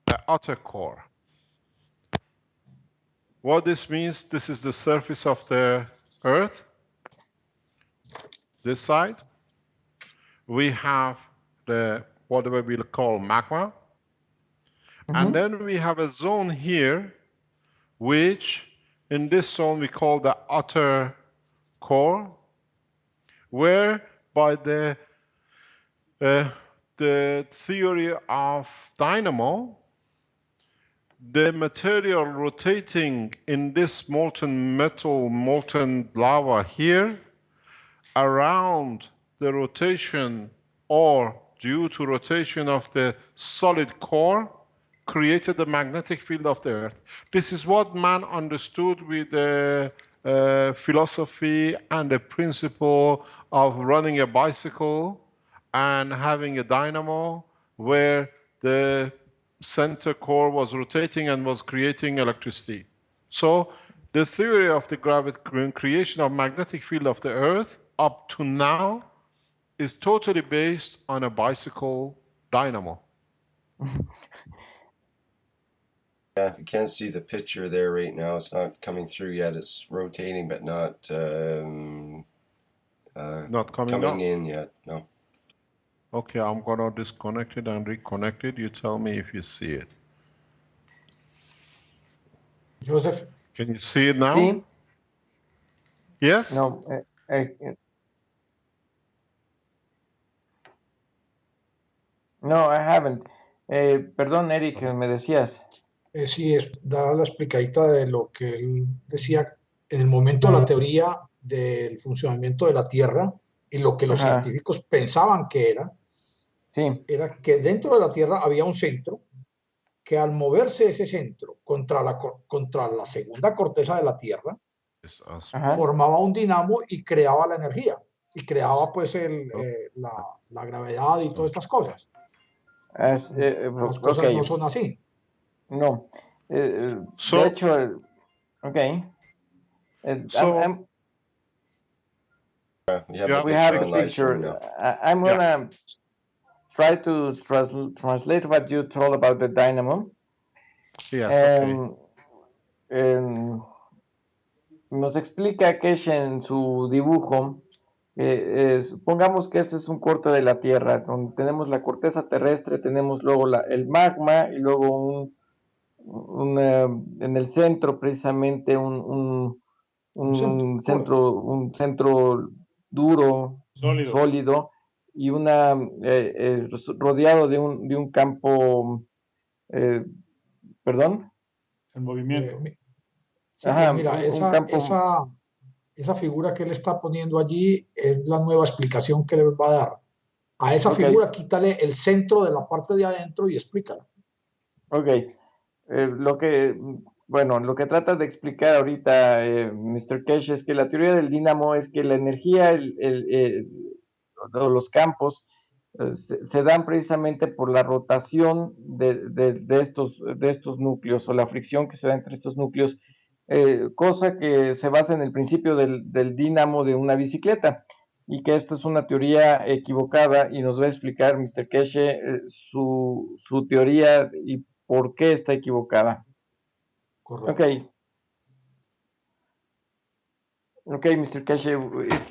[SPEAKER 2] the outer core. What this means, this is the surface of the Earth, this side. We have the whatever we'll call magma. And then we have a zone here, which in this zone we call the outer core, where by the theory of dynamo, the material rotating in this molten metal, molten lava here, around the rotation or due to rotation of the solid core, created the magnetic field of the Earth. This is what man understood with the philosophy and the principle of running a bicycle and having a dynamo where the center core was rotating and was creating electricity. So the theory of the creation of magnetic field of the Earth up to now is totally based on a bicycle dynamo.
[SPEAKER 1] Yeah, you can't see the picture there right now. It's not coming through yet. It's rotating, but not coming in yet. No.
[SPEAKER 2] Okay, I'm gonna disconnect it and reconnect it. You tell me if you see it.
[SPEAKER 5] Joseph.
[SPEAKER 2] Can you see it now?
[SPEAKER 3] Sí.
[SPEAKER 2] Yes?
[SPEAKER 3] No. No, I haven't. Perdón, Eric, me decías.
[SPEAKER 5] Sí, da la explicadita de lo que él decía en el momento de la teoría del funcionamiento de la Tierra y lo que los científicos pensaban que era, era que dentro de la Tierra había un centro que al moverse ese centro contra la segunda corteza de la Tierra, formaba un dinamo y creaba la energía. y creaba pues la gravedad y todas estas cosas. Las
[SPEAKER 3] Ok,
[SPEAKER 5] cosas no son así.
[SPEAKER 3] no. De
[SPEAKER 2] So,
[SPEAKER 3] hecho, ok.
[SPEAKER 2] so
[SPEAKER 1] You have
[SPEAKER 2] you
[SPEAKER 1] a
[SPEAKER 2] have
[SPEAKER 3] We
[SPEAKER 2] a
[SPEAKER 1] picture
[SPEAKER 3] have a
[SPEAKER 1] on live
[SPEAKER 2] picture.
[SPEAKER 1] stream
[SPEAKER 3] picture.
[SPEAKER 1] now.
[SPEAKER 3] I'm
[SPEAKER 2] Yeah.
[SPEAKER 3] gonna try to translate what you told about the dynamo.
[SPEAKER 2] Yes. Okay.
[SPEAKER 3] Em, nos explica Kesh en su dibujo, supongamos que este es un corte de la Tierra, donde tenemos la corteza terrestre, tenemos luego el magma y luego en el centro precisamente un centro duro,
[SPEAKER 4] Sólido.
[SPEAKER 3] sólido y rodeado de un campo, perdón,
[SPEAKER 4] En movimiento.
[SPEAKER 5] Sí,
[SPEAKER 3] ajá,
[SPEAKER 5] pues mira,
[SPEAKER 3] un campo,
[SPEAKER 5] esa figura que él está poniendo allí es la nueva explicación que le va a dar. A esa
[SPEAKER 3] ok,
[SPEAKER 5] figura quítale el centro de la parte de adentro y explícala.
[SPEAKER 3] ok. Bueno, lo que trata de explicar ahorita Mr. Kesh es que la teoría del dínamo es que la energía o los campos se dan precisamente por la rotación de estos núcleos o la fricción que se da entre estos núcleos, cosa que se basa en el principio del dínamo de una bicicleta y que esto es una teoría equivocada y nos va a explicar Mr. Keshe su teoría y por qué está equivocada.
[SPEAKER 5] Correcto.
[SPEAKER 3] Okay, Mr. Keshe,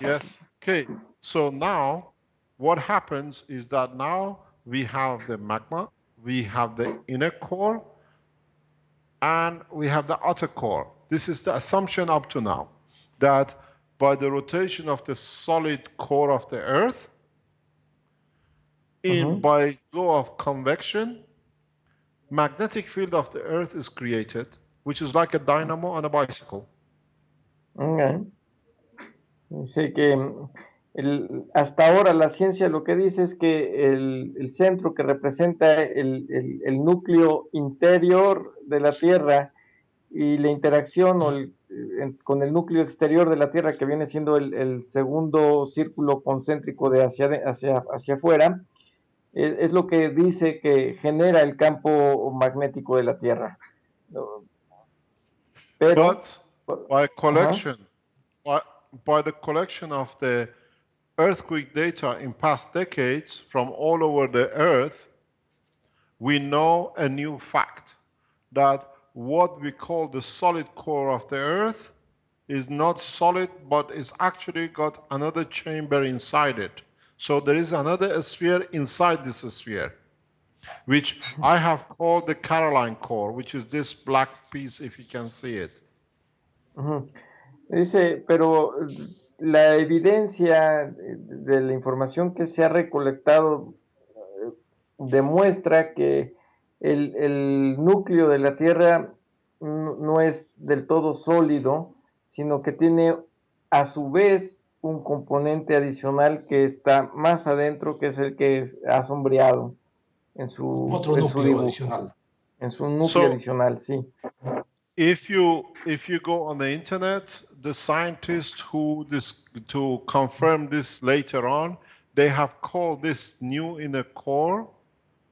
[SPEAKER 2] Yes. Okay. So now, what happens is that now we have the magma, we have the inner core, and we have the outer core. This is the assumption up to now, that by the rotation of the solid core of the Earth, by law of convection, magnetic field of the Earth is created, which is like a dynamo on a bicycle.
[SPEAKER 3] Okay. Dice que hasta ahora la ciencia lo que dice es que el centro que representa el núcleo interior de la Tierra y la interacción con el núcleo exterior de la Tierra, que viene siendo el segundo círculo concéntrico de hacia afuera, es lo que dice que genera el campo magnético de la Tierra. Pero,
[SPEAKER 2] But by collection, by the collection of the earthquake data in past decades from all over the Earth, we know a new fact, that what we call the solid core of the Earth is not solid, but it's actually got another chamber inside it. So there is another sphere inside this sphere, which I have called the Caroline core, which is this black piece, if you can see it.
[SPEAKER 3] Dice, pero la evidencia de la información que se ha recolectado demuestra que el núcleo de la Tierra no es del todo sólido, sino que tiene a su vez un componente adicional que está más adentro, que es el que ha sombreado en
[SPEAKER 5] Otro
[SPEAKER 3] su
[SPEAKER 5] núcleo
[SPEAKER 3] dibujo,
[SPEAKER 5] adicional.
[SPEAKER 3] en su núcleo adicional, sí.
[SPEAKER 2] If you go on the internet, the scientists to confirm this later on, they have called this new inner core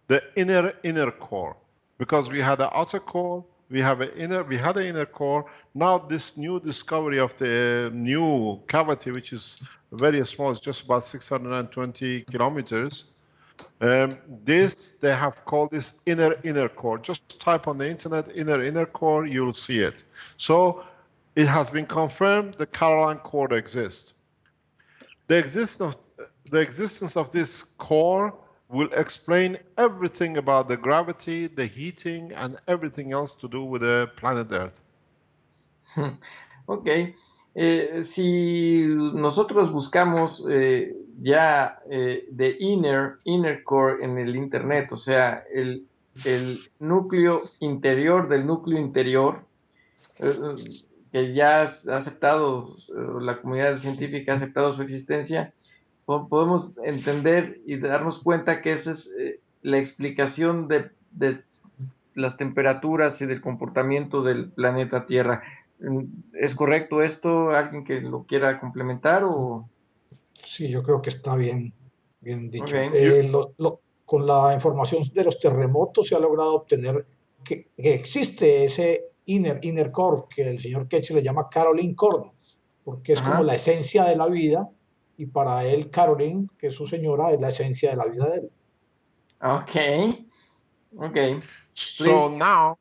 [SPEAKER 2] the inner core, because we had the outer core, we had an inner core. Now this new discovery of the new cavity, which is very small, it's just about 620 kilometers. This they have called this inner core. Just type on the internet inner core, you'll see it. So it has been confirmed the Caroline core exists. The existence of this core will explain everything about the gravity, the heating, and everything else to do with the planet Earth.
[SPEAKER 3] Ok. Si nosotros buscamos the inner core en el internet, o sea, el núcleo interior del núcleo interior, que ya ha aceptado, la comunidad científica ha aceptado su existencia, podemos entender y darnos cuenta que esa es la explicación de las temperaturas y del comportamiento del planeta Tierra. ¿Es correcto esto? ¿Alguien que lo quiera complementar o...?
[SPEAKER 5] Sí, yo creo que está bien, bien dicho.
[SPEAKER 3] Ok.
[SPEAKER 5] Con la información de los terremotos se ha logrado obtener que existe ese inner core que el señor Ketch le llama Caroline Core, porque es como
[SPEAKER 3] Ajá.
[SPEAKER 5] la esencia de la vida, y para él Caroline, que es su señora, es la esencia de la vida de él.
[SPEAKER 3] Okay. Okay.
[SPEAKER 2] So
[SPEAKER 3] Please.
[SPEAKER 2] now,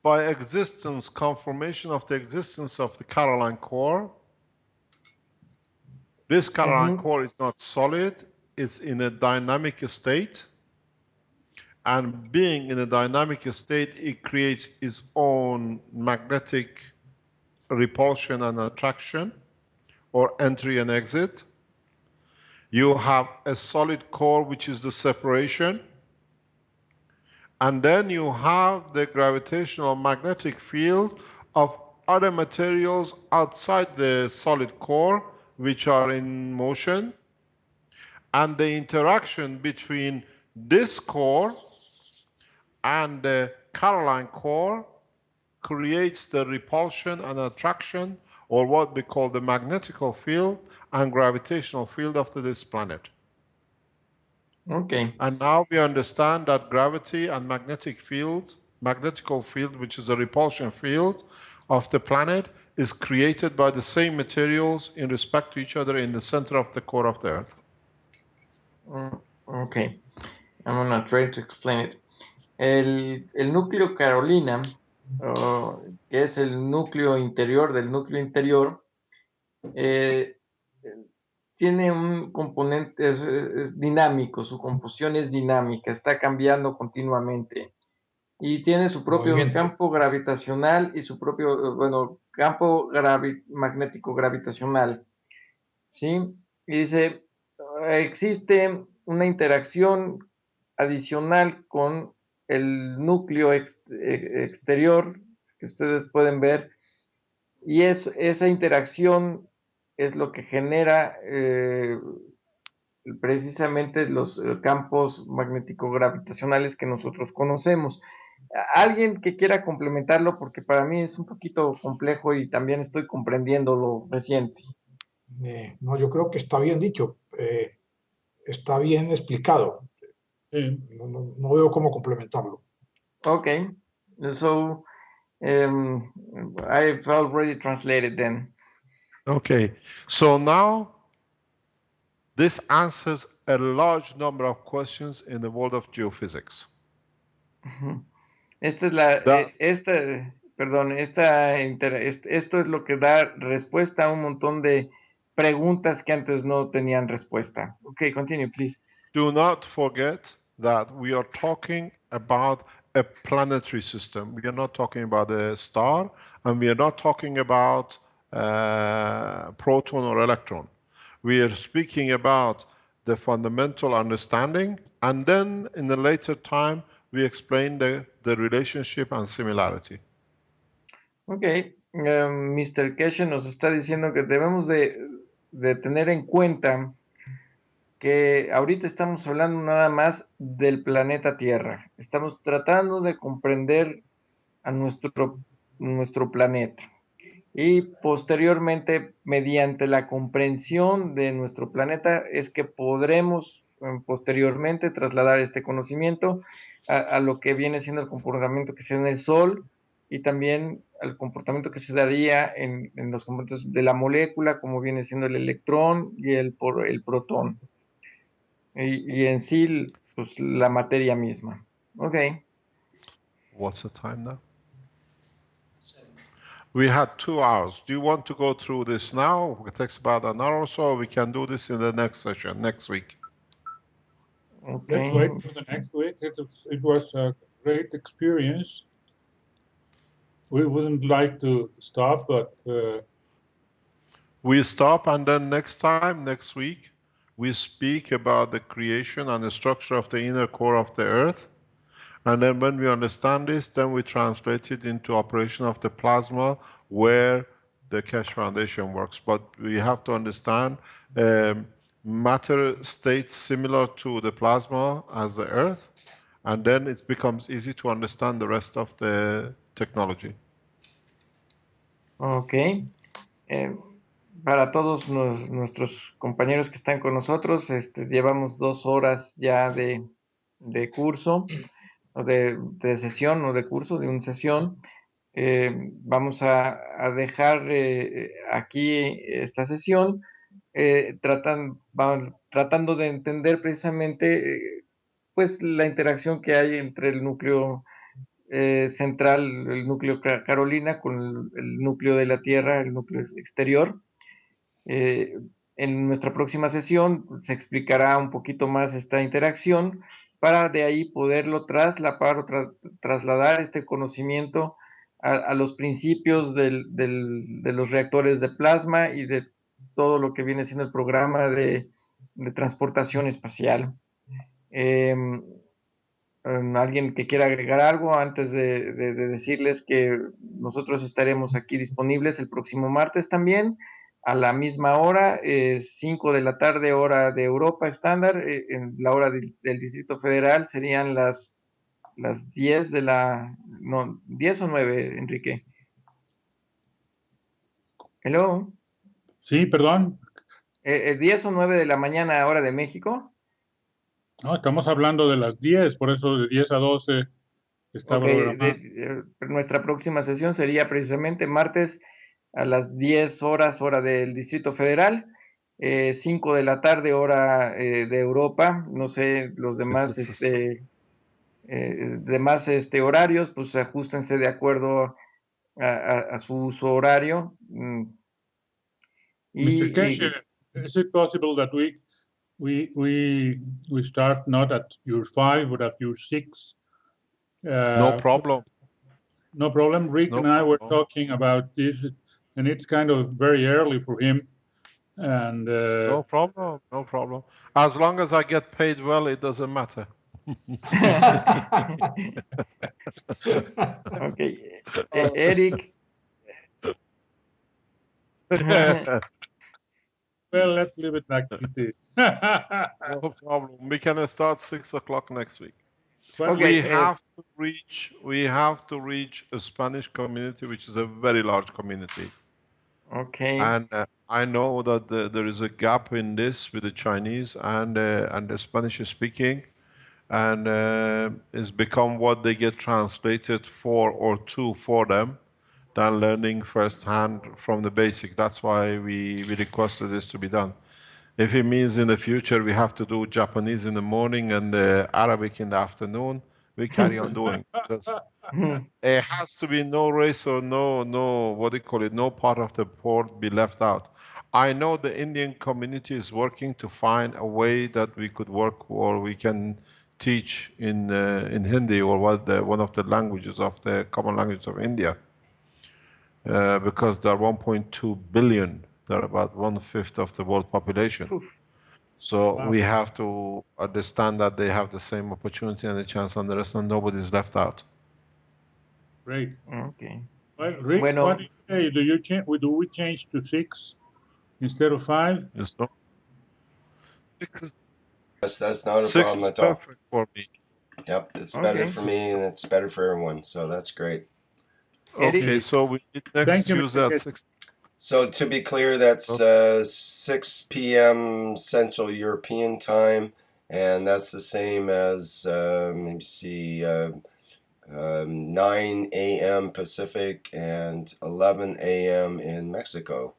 [SPEAKER 2] by existence, confirmation of the existence of the Caroline core, this Caroline core is not solid, it's in a dynamic state. And being in a dynamic state, it creates its own magnetic repulsion and attraction, or entry and exit. You have a solid core, which is the separation. And then you have the gravitational magnetic field of other materials outside the solid core, which are in motion. And the interaction between this core and the Caroline core creates the repulsion and attraction, or what we call the magnetical field and gravitational field of this planet.
[SPEAKER 3] Okay.
[SPEAKER 2] And now we understand that gravity and magnetical field, which is the repulsion field of the planet, is created by the same materials in respect to each other in the center of the core of the Earth.
[SPEAKER 3] Okay. I'm gonna try to explain it. El núcleo Carolina, que es el núcleo interior del núcleo interior, tiene un componente, es dinámico, su composición es dinámica, está cambiando continuamente y tiene su propio
[SPEAKER 5] Movimiento.
[SPEAKER 3] campo gravitacional y su propio, bueno, campo magnético gravitacional, ¿sí? Y dice, existe una interacción adicional con el núcleo exterior que ustedes pueden ver, y esa interacción es lo que genera precisamente los campos magnético-gravitacionales que nosotros conocemos. Alguien que quiera complementarlo, porque para mí es un poquito complejo y también estoy comprendiendo lo reciente.
[SPEAKER 5] No, yo creo que está bien dicho, está bien explicado. No veo cómo complementarlo.
[SPEAKER 3] Okay, so I've already translated then.
[SPEAKER 2] Okay, so now this answers a large number of questions in the world of geophysics.
[SPEAKER 3] Esta es la, esto es lo que da respuesta a un montón de preguntas que antes no tenían respuesta. Okay, continue, please.
[SPEAKER 2] Do not forget that we are talking about a planetary system. We are not talking about a star, and we are not talking about proton or electron. We are speaking about the fundamental understanding, and then in the later time, we explain the relationship and similarity.
[SPEAKER 3] Ok, Mr. Keshe nos está diciendo que debemos de tener en cuenta que ahorita estamos hablando nada más del planeta Tierra. Estamos tratando de comprender a nuestro planeta. Y posteriormente, mediante la comprensión de nuestro planeta, es que podremos posteriormente trasladar este conocimiento a lo que viene siendo el comportamiento que se da en el Sol y también al comportamiento que se daría en los componentes de la molécula, como viene siendo el electrón y el protón. Y en sí, pues la materia misma. Ok.
[SPEAKER 2] What's the time now? We had 2 hours. Do you want to go through this now? It takes about an hour or so. We can do this in the next session, next week.
[SPEAKER 3] Okay.
[SPEAKER 4] Let's wait for the next week. It was a great experience. We wouldn't like to stop, but
[SPEAKER 2] we stop, and then next time, next week, we speak about the creation and the structure of the inner core of the Earth. And then when we understand this, then we translate it into operation of the plasma where the Keshe Foundation works. But we have to understand matter states similar to the plasma as the Earth, and then it becomes easy to understand the rest of the technology.
[SPEAKER 3] Ok. para todos nuestros compañeros que están con nosotros, llevamos 2 horas ya de curso, o de sesión, o de curso, de una sesión. Vamos a dejar aquí esta sesión, tratando de entender precisamente pues la interacción que hay entre el núcleo central, el núcleo Carolina, con el núcleo de la Tierra, el núcleo exterior. En nuestra próxima sesión se explicará un poquito más esta interacción para de ahí poderlo trasladar o trasladar este conocimiento a los principios de los reactores de plasma y de todo lo que viene siendo el programa de transportación espacial. Alguien que quiera agregar algo antes de decirles que nosotros estaremos aquí disponibles el próximo martes también a la misma hora, 5 de la tarde, hora de Europa estándar, en la hora del Distrito Federal serían las 10 de la... No, 10 o 9, Enrique. Hello.
[SPEAKER 4] Sí, perdón.
[SPEAKER 3] 10 o 9 de la mañana, hora de México.
[SPEAKER 4] No, estamos hablando de las 10, por eso de 10 a 12 está
[SPEAKER 3] Ok,
[SPEAKER 4] programado.
[SPEAKER 3] nuestra próxima sesión sería precisamente martes a las 10 horas, hora del Distrito Federal, 5 de la tarde, hora de Europa. No sé, los demás, horarios, pues ajustense de acuerdo a su uso horario.
[SPEAKER 4] Mr.
[SPEAKER 3] Y
[SPEAKER 4] Keshe, is it possible that we start not at your 5 but at your 6?
[SPEAKER 2] No problem.
[SPEAKER 4] No problem. Rick
[SPEAKER 2] No
[SPEAKER 4] and I were
[SPEAKER 2] problem.
[SPEAKER 4] talking about this, and it's kind of very early for him. And
[SPEAKER 2] No problem. No problem. As long as I get paid well, it doesn't matter.
[SPEAKER 3] okay, Eric.
[SPEAKER 4] well, let's leave it like it is.
[SPEAKER 2] No problem. We can start 6 o'clock next week.
[SPEAKER 4] Well,
[SPEAKER 3] Okay.
[SPEAKER 2] We have to reach a Spanish community, which is a very large community.
[SPEAKER 3] Okay.
[SPEAKER 2] And I know that there is a gap in this with the Chinese and the Spanish speaking, and it's become what they get translated for or to for them, than learning firsthand from the basic. That's why we requested this to be done. If it means in the future we have to do Japanese in the morning and Arabic in the afternoon, we carry on doing. Because it has to be no race or no what do you call it, no part of the port be left out. I know the Indian community is working to find a way that we could work or we can teach in Hindi or one of the languages of the common language of India. Because there are 1.2 billion, they're about 1/5 of the world population. So
[SPEAKER 4] Wow.
[SPEAKER 2] we have to understand that they have the same opportunity and the chance on the rest, and nobody's left out.
[SPEAKER 4] Great.
[SPEAKER 3] Okay.
[SPEAKER 4] Well, Rick,
[SPEAKER 3] Bueno.
[SPEAKER 4] what do you say? Do we change to 6 instead of 5?
[SPEAKER 2] Yes, no?
[SPEAKER 1] That's not a
[SPEAKER 2] 6
[SPEAKER 1] problem
[SPEAKER 2] is
[SPEAKER 1] at all.
[SPEAKER 2] perfect for me.
[SPEAKER 1] Yep, it's better
[SPEAKER 3] Okay.
[SPEAKER 1] for me and it's better for everyone. So that's great.
[SPEAKER 3] Eric?
[SPEAKER 2] Okay, so we meet next
[SPEAKER 4] Thank you,
[SPEAKER 2] Tuesday
[SPEAKER 4] Mr.
[SPEAKER 2] at
[SPEAKER 4] Keshe.
[SPEAKER 2] 6.
[SPEAKER 1] So to be clear, that's 6 p.m. Central European time, and that's the same as let me see, 9 a.m. Pacific and 11 a.m. in Mexico.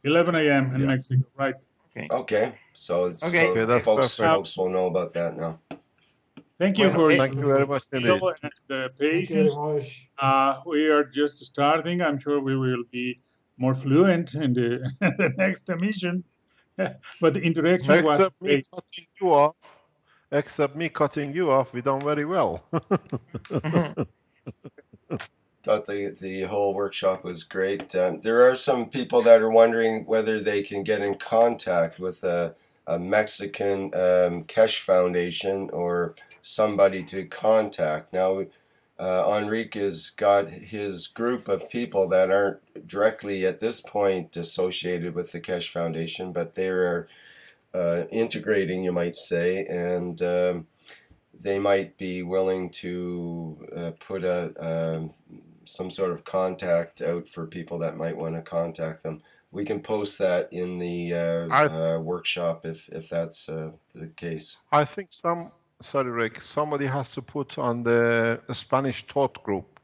[SPEAKER 4] 11 a.m. in
[SPEAKER 2] Yeah.
[SPEAKER 4] Mexico, right?
[SPEAKER 1] Okay, so it's
[SPEAKER 3] Okay.
[SPEAKER 2] Okay, that's
[SPEAKER 1] folks
[SPEAKER 2] perfect.
[SPEAKER 1] will know about that now.
[SPEAKER 4] Thank you
[SPEAKER 5] Well,
[SPEAKER 4] for
[SPEAKER 2] Thank you very much indeed.
[SPEAKER 4] your and
[SPEAKER 5] Thank you very
[SPEAKER 4] patience.
[SPEAKER 5] much.
[SPEAKER 4] We are just starting. I'm sure we will be more fluent in the, the next emission. But the interaction was
[SPEAKER 2] Except me
[SPEAKER 4] great.
[SPEAKER 2] cutting you off. Except me cutting you off, we done very well.
[SPEAKER 1] Thought the whole workshop was great. There are some people that are wondering whether they can get in contact with a Mexican Keshe Foundation or somebody to contact. Now, Enrique has got his group of people that aren't directly at this point associated with the Keshe Foundation, but they are integrating, you might say, and they might be willing to put some sort of contact out for people that might want to contact them. we can post that in the workshop if that's the case.
[SPEAKER 2] I think sorry Rick, somebody has to put on the Spanish taught group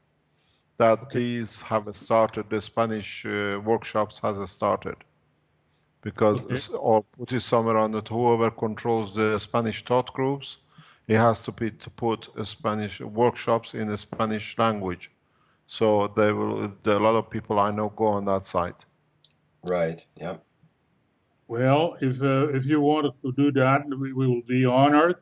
[SPEAKER 2] that these have started, the Spanish workshops has started. Because, or put it somewhere on it, whoever controls the Spanish taught groups, it has to put Spanish workshops in the Spanish language. So a lot of people I know go on that site.
[SPEAKER 1] Right, yeah.
[SPEAKER 4] Well, if you wanted to do that, we will be honored.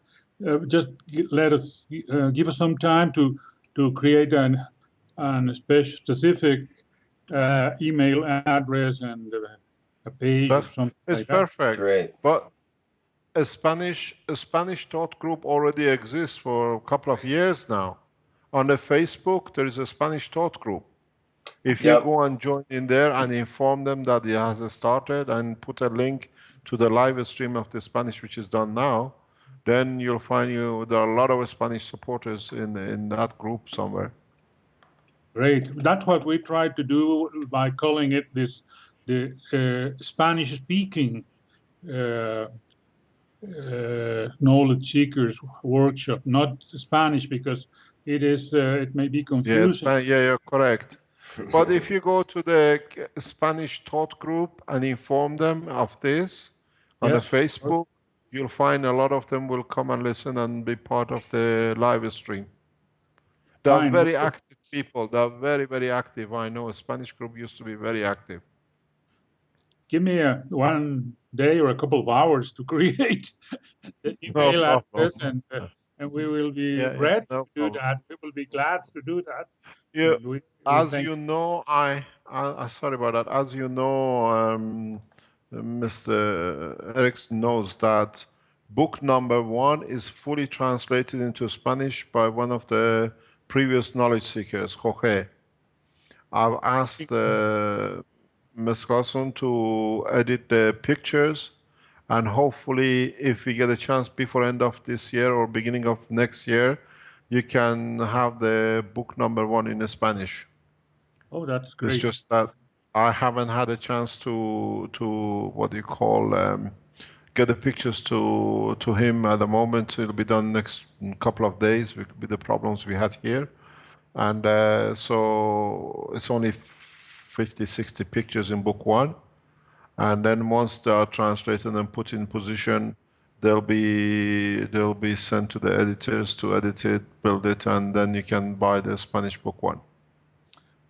[SPEAKER 4] Just give us some time to create an specific email address and a page or something
[SPEAKER 2] It's
[SPEAKER 4] like
[SPEAKER 2] perfect.
[SPEAKER 1] Great.
[SPEAKER 2] But a Spanish taught group already exists for a couple of years now. On the Facebook, there is a Spanish taught group. If you go and join in there and inform them that it has started and put a link to the live stream of the Spanish, which is done now, then you'll find there are a lot of Spanish supporters in that group somewhere.
[SPEAKER 4] Great. That's what we tried to do by calling it the Spanish-speaking knowledge seekers workshop, not Spanish, because it may be confusing.
[SPEAKER 2] Yeah, you're correct. But if you go to the Spanish taught group and inform them of this on the Facebook, you'll find a lot of them will come and listen and be part of the live stream. They are very active people. They are very, very active. I know a Spanish group used to be very active.
[SPEAKER 4] Give me one day or a couple of hours to create the email address, and we will be ready to do that. We will be glad to do that.
[SPEAKER 2] Yeah, as you know, sorry about that. As you know, Mr. Erickson knows that book number 1 is fully translated into Spanish by one of the previous knowledge seekers, Jorge. I've asked Ms. Carlson to edit the pictures, and hopefully if we get a chance before end of this year or beginning of next year, you can have the book number 1 in Spanish.
[SPEAKER 4] Oh, that's great.
[SPEAKER 2] It's just that I haven't had a chance to what do you call, get the pictures to him at the moment. It'll be done next couple of days with the problems we had here. And so it's only 50, 60 pictures in book 1. And then once they are translated and put in position, they'll be sent to the editors to edit it, build it, and then you can buy the Spanish book 1.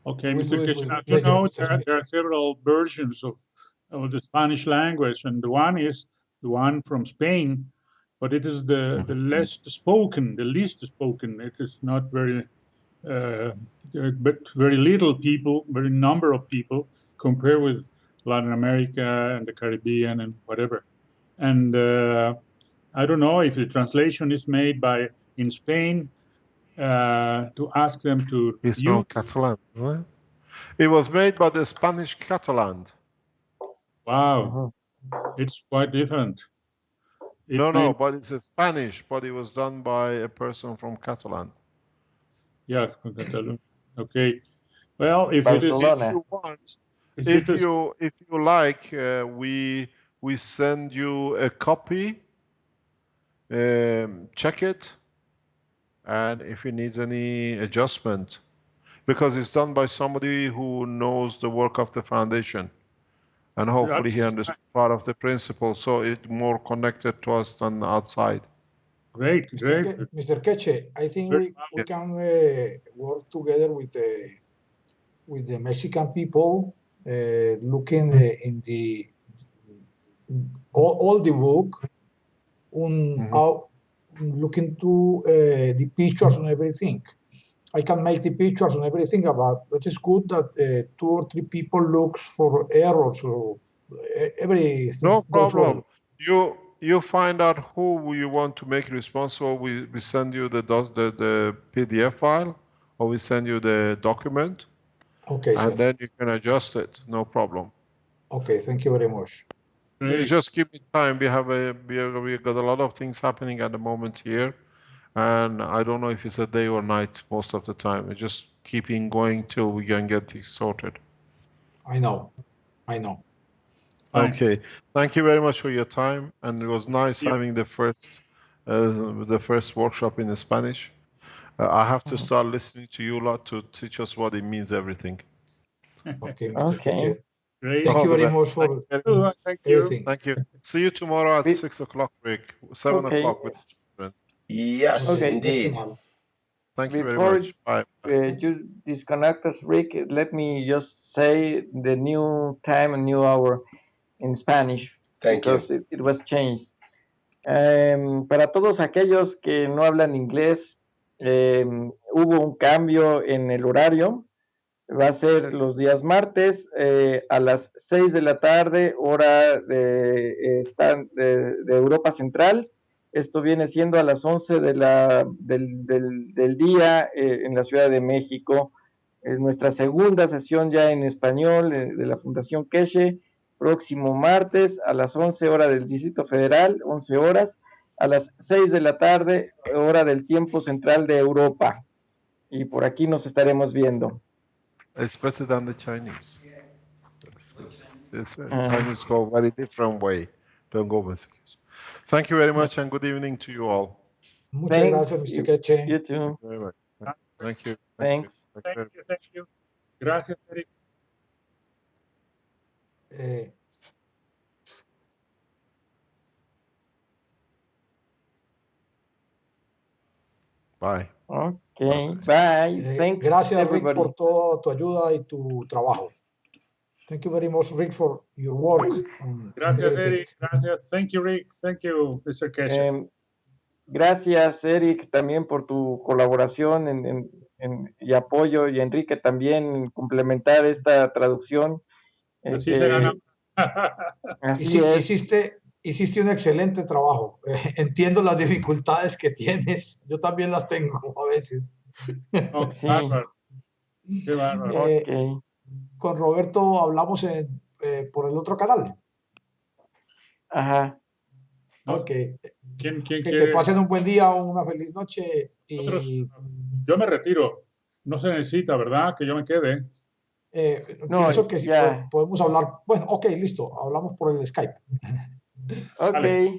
[SPEAKER 4] Okay, Mr. Kitchener, you know there are several versions of the Spanish language, and the one is the one from Spain, but it is the least spoken. It is not very, but very little people, very number of people compared with Latin America and the Caribbean and whatever. And I don't know if the translation is made in Spain to ask them to
[SPEAKER 2] It's from Catalan, right? It was made by the Spanish Catalan.
[SPEAKER 4] Wow, it's quite different.
[SPEAKER 2] No, but it's a Spanish, but it was done by a person from Catalan.
[SPEAKER 4] Yeah, from Catalan. Okay. Well, if
[SPEAKER 2] you like, we send you a copy. Check it, and if it needs any adjustment, because it's done by somebody who knows the work of the foundation, and hopefully he understands part of the principle, so it's more connected to us than outside.
[SPEAKER 4] Great.
[SPEAKER 5] Mr. Keche, I think we can work together with the Mexican people, looking in all the book, looking to the pictures and everything. I can make the pictures and everything, but it is good that 2 or 3 people looks for errors or everything.
[SPEAKER 2] No problem. You find out who you want to make responsible. We send you the PDF file, or we send you the document.
[SPEAKER 5] Okay,
[SPEAKER 2] and then you can adjust it. No problem.
[SPEAKER 5] Okay, thank you very much.
[SPEAKER 2] Just give me time. We got a lot of things happening at the moment here, and I don't know if it's a day or night most of the time. We're just keeping going till we can get things sorted.
[SPEAKER 5] I know.
[SPEAKER 4] Fine.
[SPEAKER 2] Okay. Thank you very much for your time, and it was nice
[SPEAKER 4] Yeah.
[SPEAKER 2] having the first workshop in Spanish. I have to start listening to you lot to teach us what it means, everything.
[SPEAKER 5] Okay, Mr.
[SPEAKER 3] Okay.
[SPEAKER 5] Keche.
[SPEAKER 4] Great.
[SPEAKER 5] Thank
[SPEAKER 2] All
[SPEAKER 5] you
[SPEAKER 2] the
[SPEAKER 5] very
[SPEAKER 2] best.
[SPEAKER 5] much for
[SPEAKER 4] Thank you.
[SPEAKER 5] everything.
[SPEAKER 2] Thank you. See you tomorrow at
[SPEAKER 3] We-
[SPEAKER 2] 6 o'clock, Rick. 7
[SPEAKER 3] Okay.
[SPEAKER 2] o'clock with children.
[SPEAKER 1] Yes,
[SPEAKER 3] Okay.
[SPEAKER 1] indeed.
[SPEAKER 2] Thank you very
[SPEAKER 3] Before
[SPEAKER 2] much. Bye. Bye.
[SPEAKER 3] you disconnect us, Rick, let me just say the new time and new hour in Spanish
[SPEAKER 1] Thank you.
[SPEAKER 3] because it was changed. Para todos aquellos que no hablan inglés, hubo un cambio en el horario. Va a ser los días martes a las 6 de la tarde, hora de Europa Central. Esto viene siendo a las 11 del día en la Ciudad de México. Es nuestra segunda sesión ya en español de la Fundación Keche. Próximo martes a las 11 horas del Distrito Federal, 11 horas, a las 6 de la tarde, hora del tiempo central de Europa. Y por aquí nos estaremos viendo.
[SPEAKER 2] It's better than the Chinese. Chinese go very different way. Don't go messages. Thank you very much and good evening to you all.
[SPEAKER 5] Muchas gracias, Mr. Keche.
[SPEAKER 3] You too.
[SPEAKER 2] Very much. Thank you.
[SPEAKER 3] Thanks.
[SPEAKER 2] Thank you.
[SPEAKER 4] Thank you. Gracias, Eric.
[SPEAKER 5] Eh,
[SPEAKER 2] Bye.
[SPEAKER 3] Okay, bye. Thanks,
[SPEAKER 5] gracias,
[SPEAKER 3] everybody.
[SPEAKER 5] Rick, por toda tu ayuda y tu trabajo. Thank you very much, Rick, for your work. on
[SPEAKER 4] Gracias,
[SPEAKER 5] everything.
[SPEAKER 4] Eric. Gracias. Thank you, Rick. Thank you, Mr. Keche.
[SPEAKER 3] Gracias, Eric, también por tu colaboración y apoyo, y Enrique también en complementar esta traducción.
[SPEAKER 4] Así será.
[SPEAKER 3] Así es.
[SPEAKER 5] Hiciste un excelente trabajo. Entiendo las dificultades que tienes. Yo también las tengo a veces.
[SPEAKER 4] No,
[SPEAKER 3] Sí.
[SPEAKER 4] bárbaro. Qué bárbaro.
[SPEAKER 3] Ok.
[SPEAKER 5] Con Roberto hablamos por el otro canal.
[SPEAKER 3] Ajá.
[SPEAKER 4] No,
[SPEAKER 5] Ok.
[SPEAKER 4] ¿Quién
[SPEAKER 5] Que
[SPEAKER 4] quiere?
[SPEAKER 5] pasen un buen día, una feliz noche y
[SPEAKER 4] Yo me retiro. No se necesita, ¿verdad? Que yo me quede.
[SPEAKER 3] No,
[SPEAKER 5] pienso que sí
[SPEAKER 3] ya.
[SPEAKER 5] podemos hablar. Bueno, ok, listo. Hablamos por el Skype.
[SPEAKER 3] Ok.
[SPEAKER 4] Vale.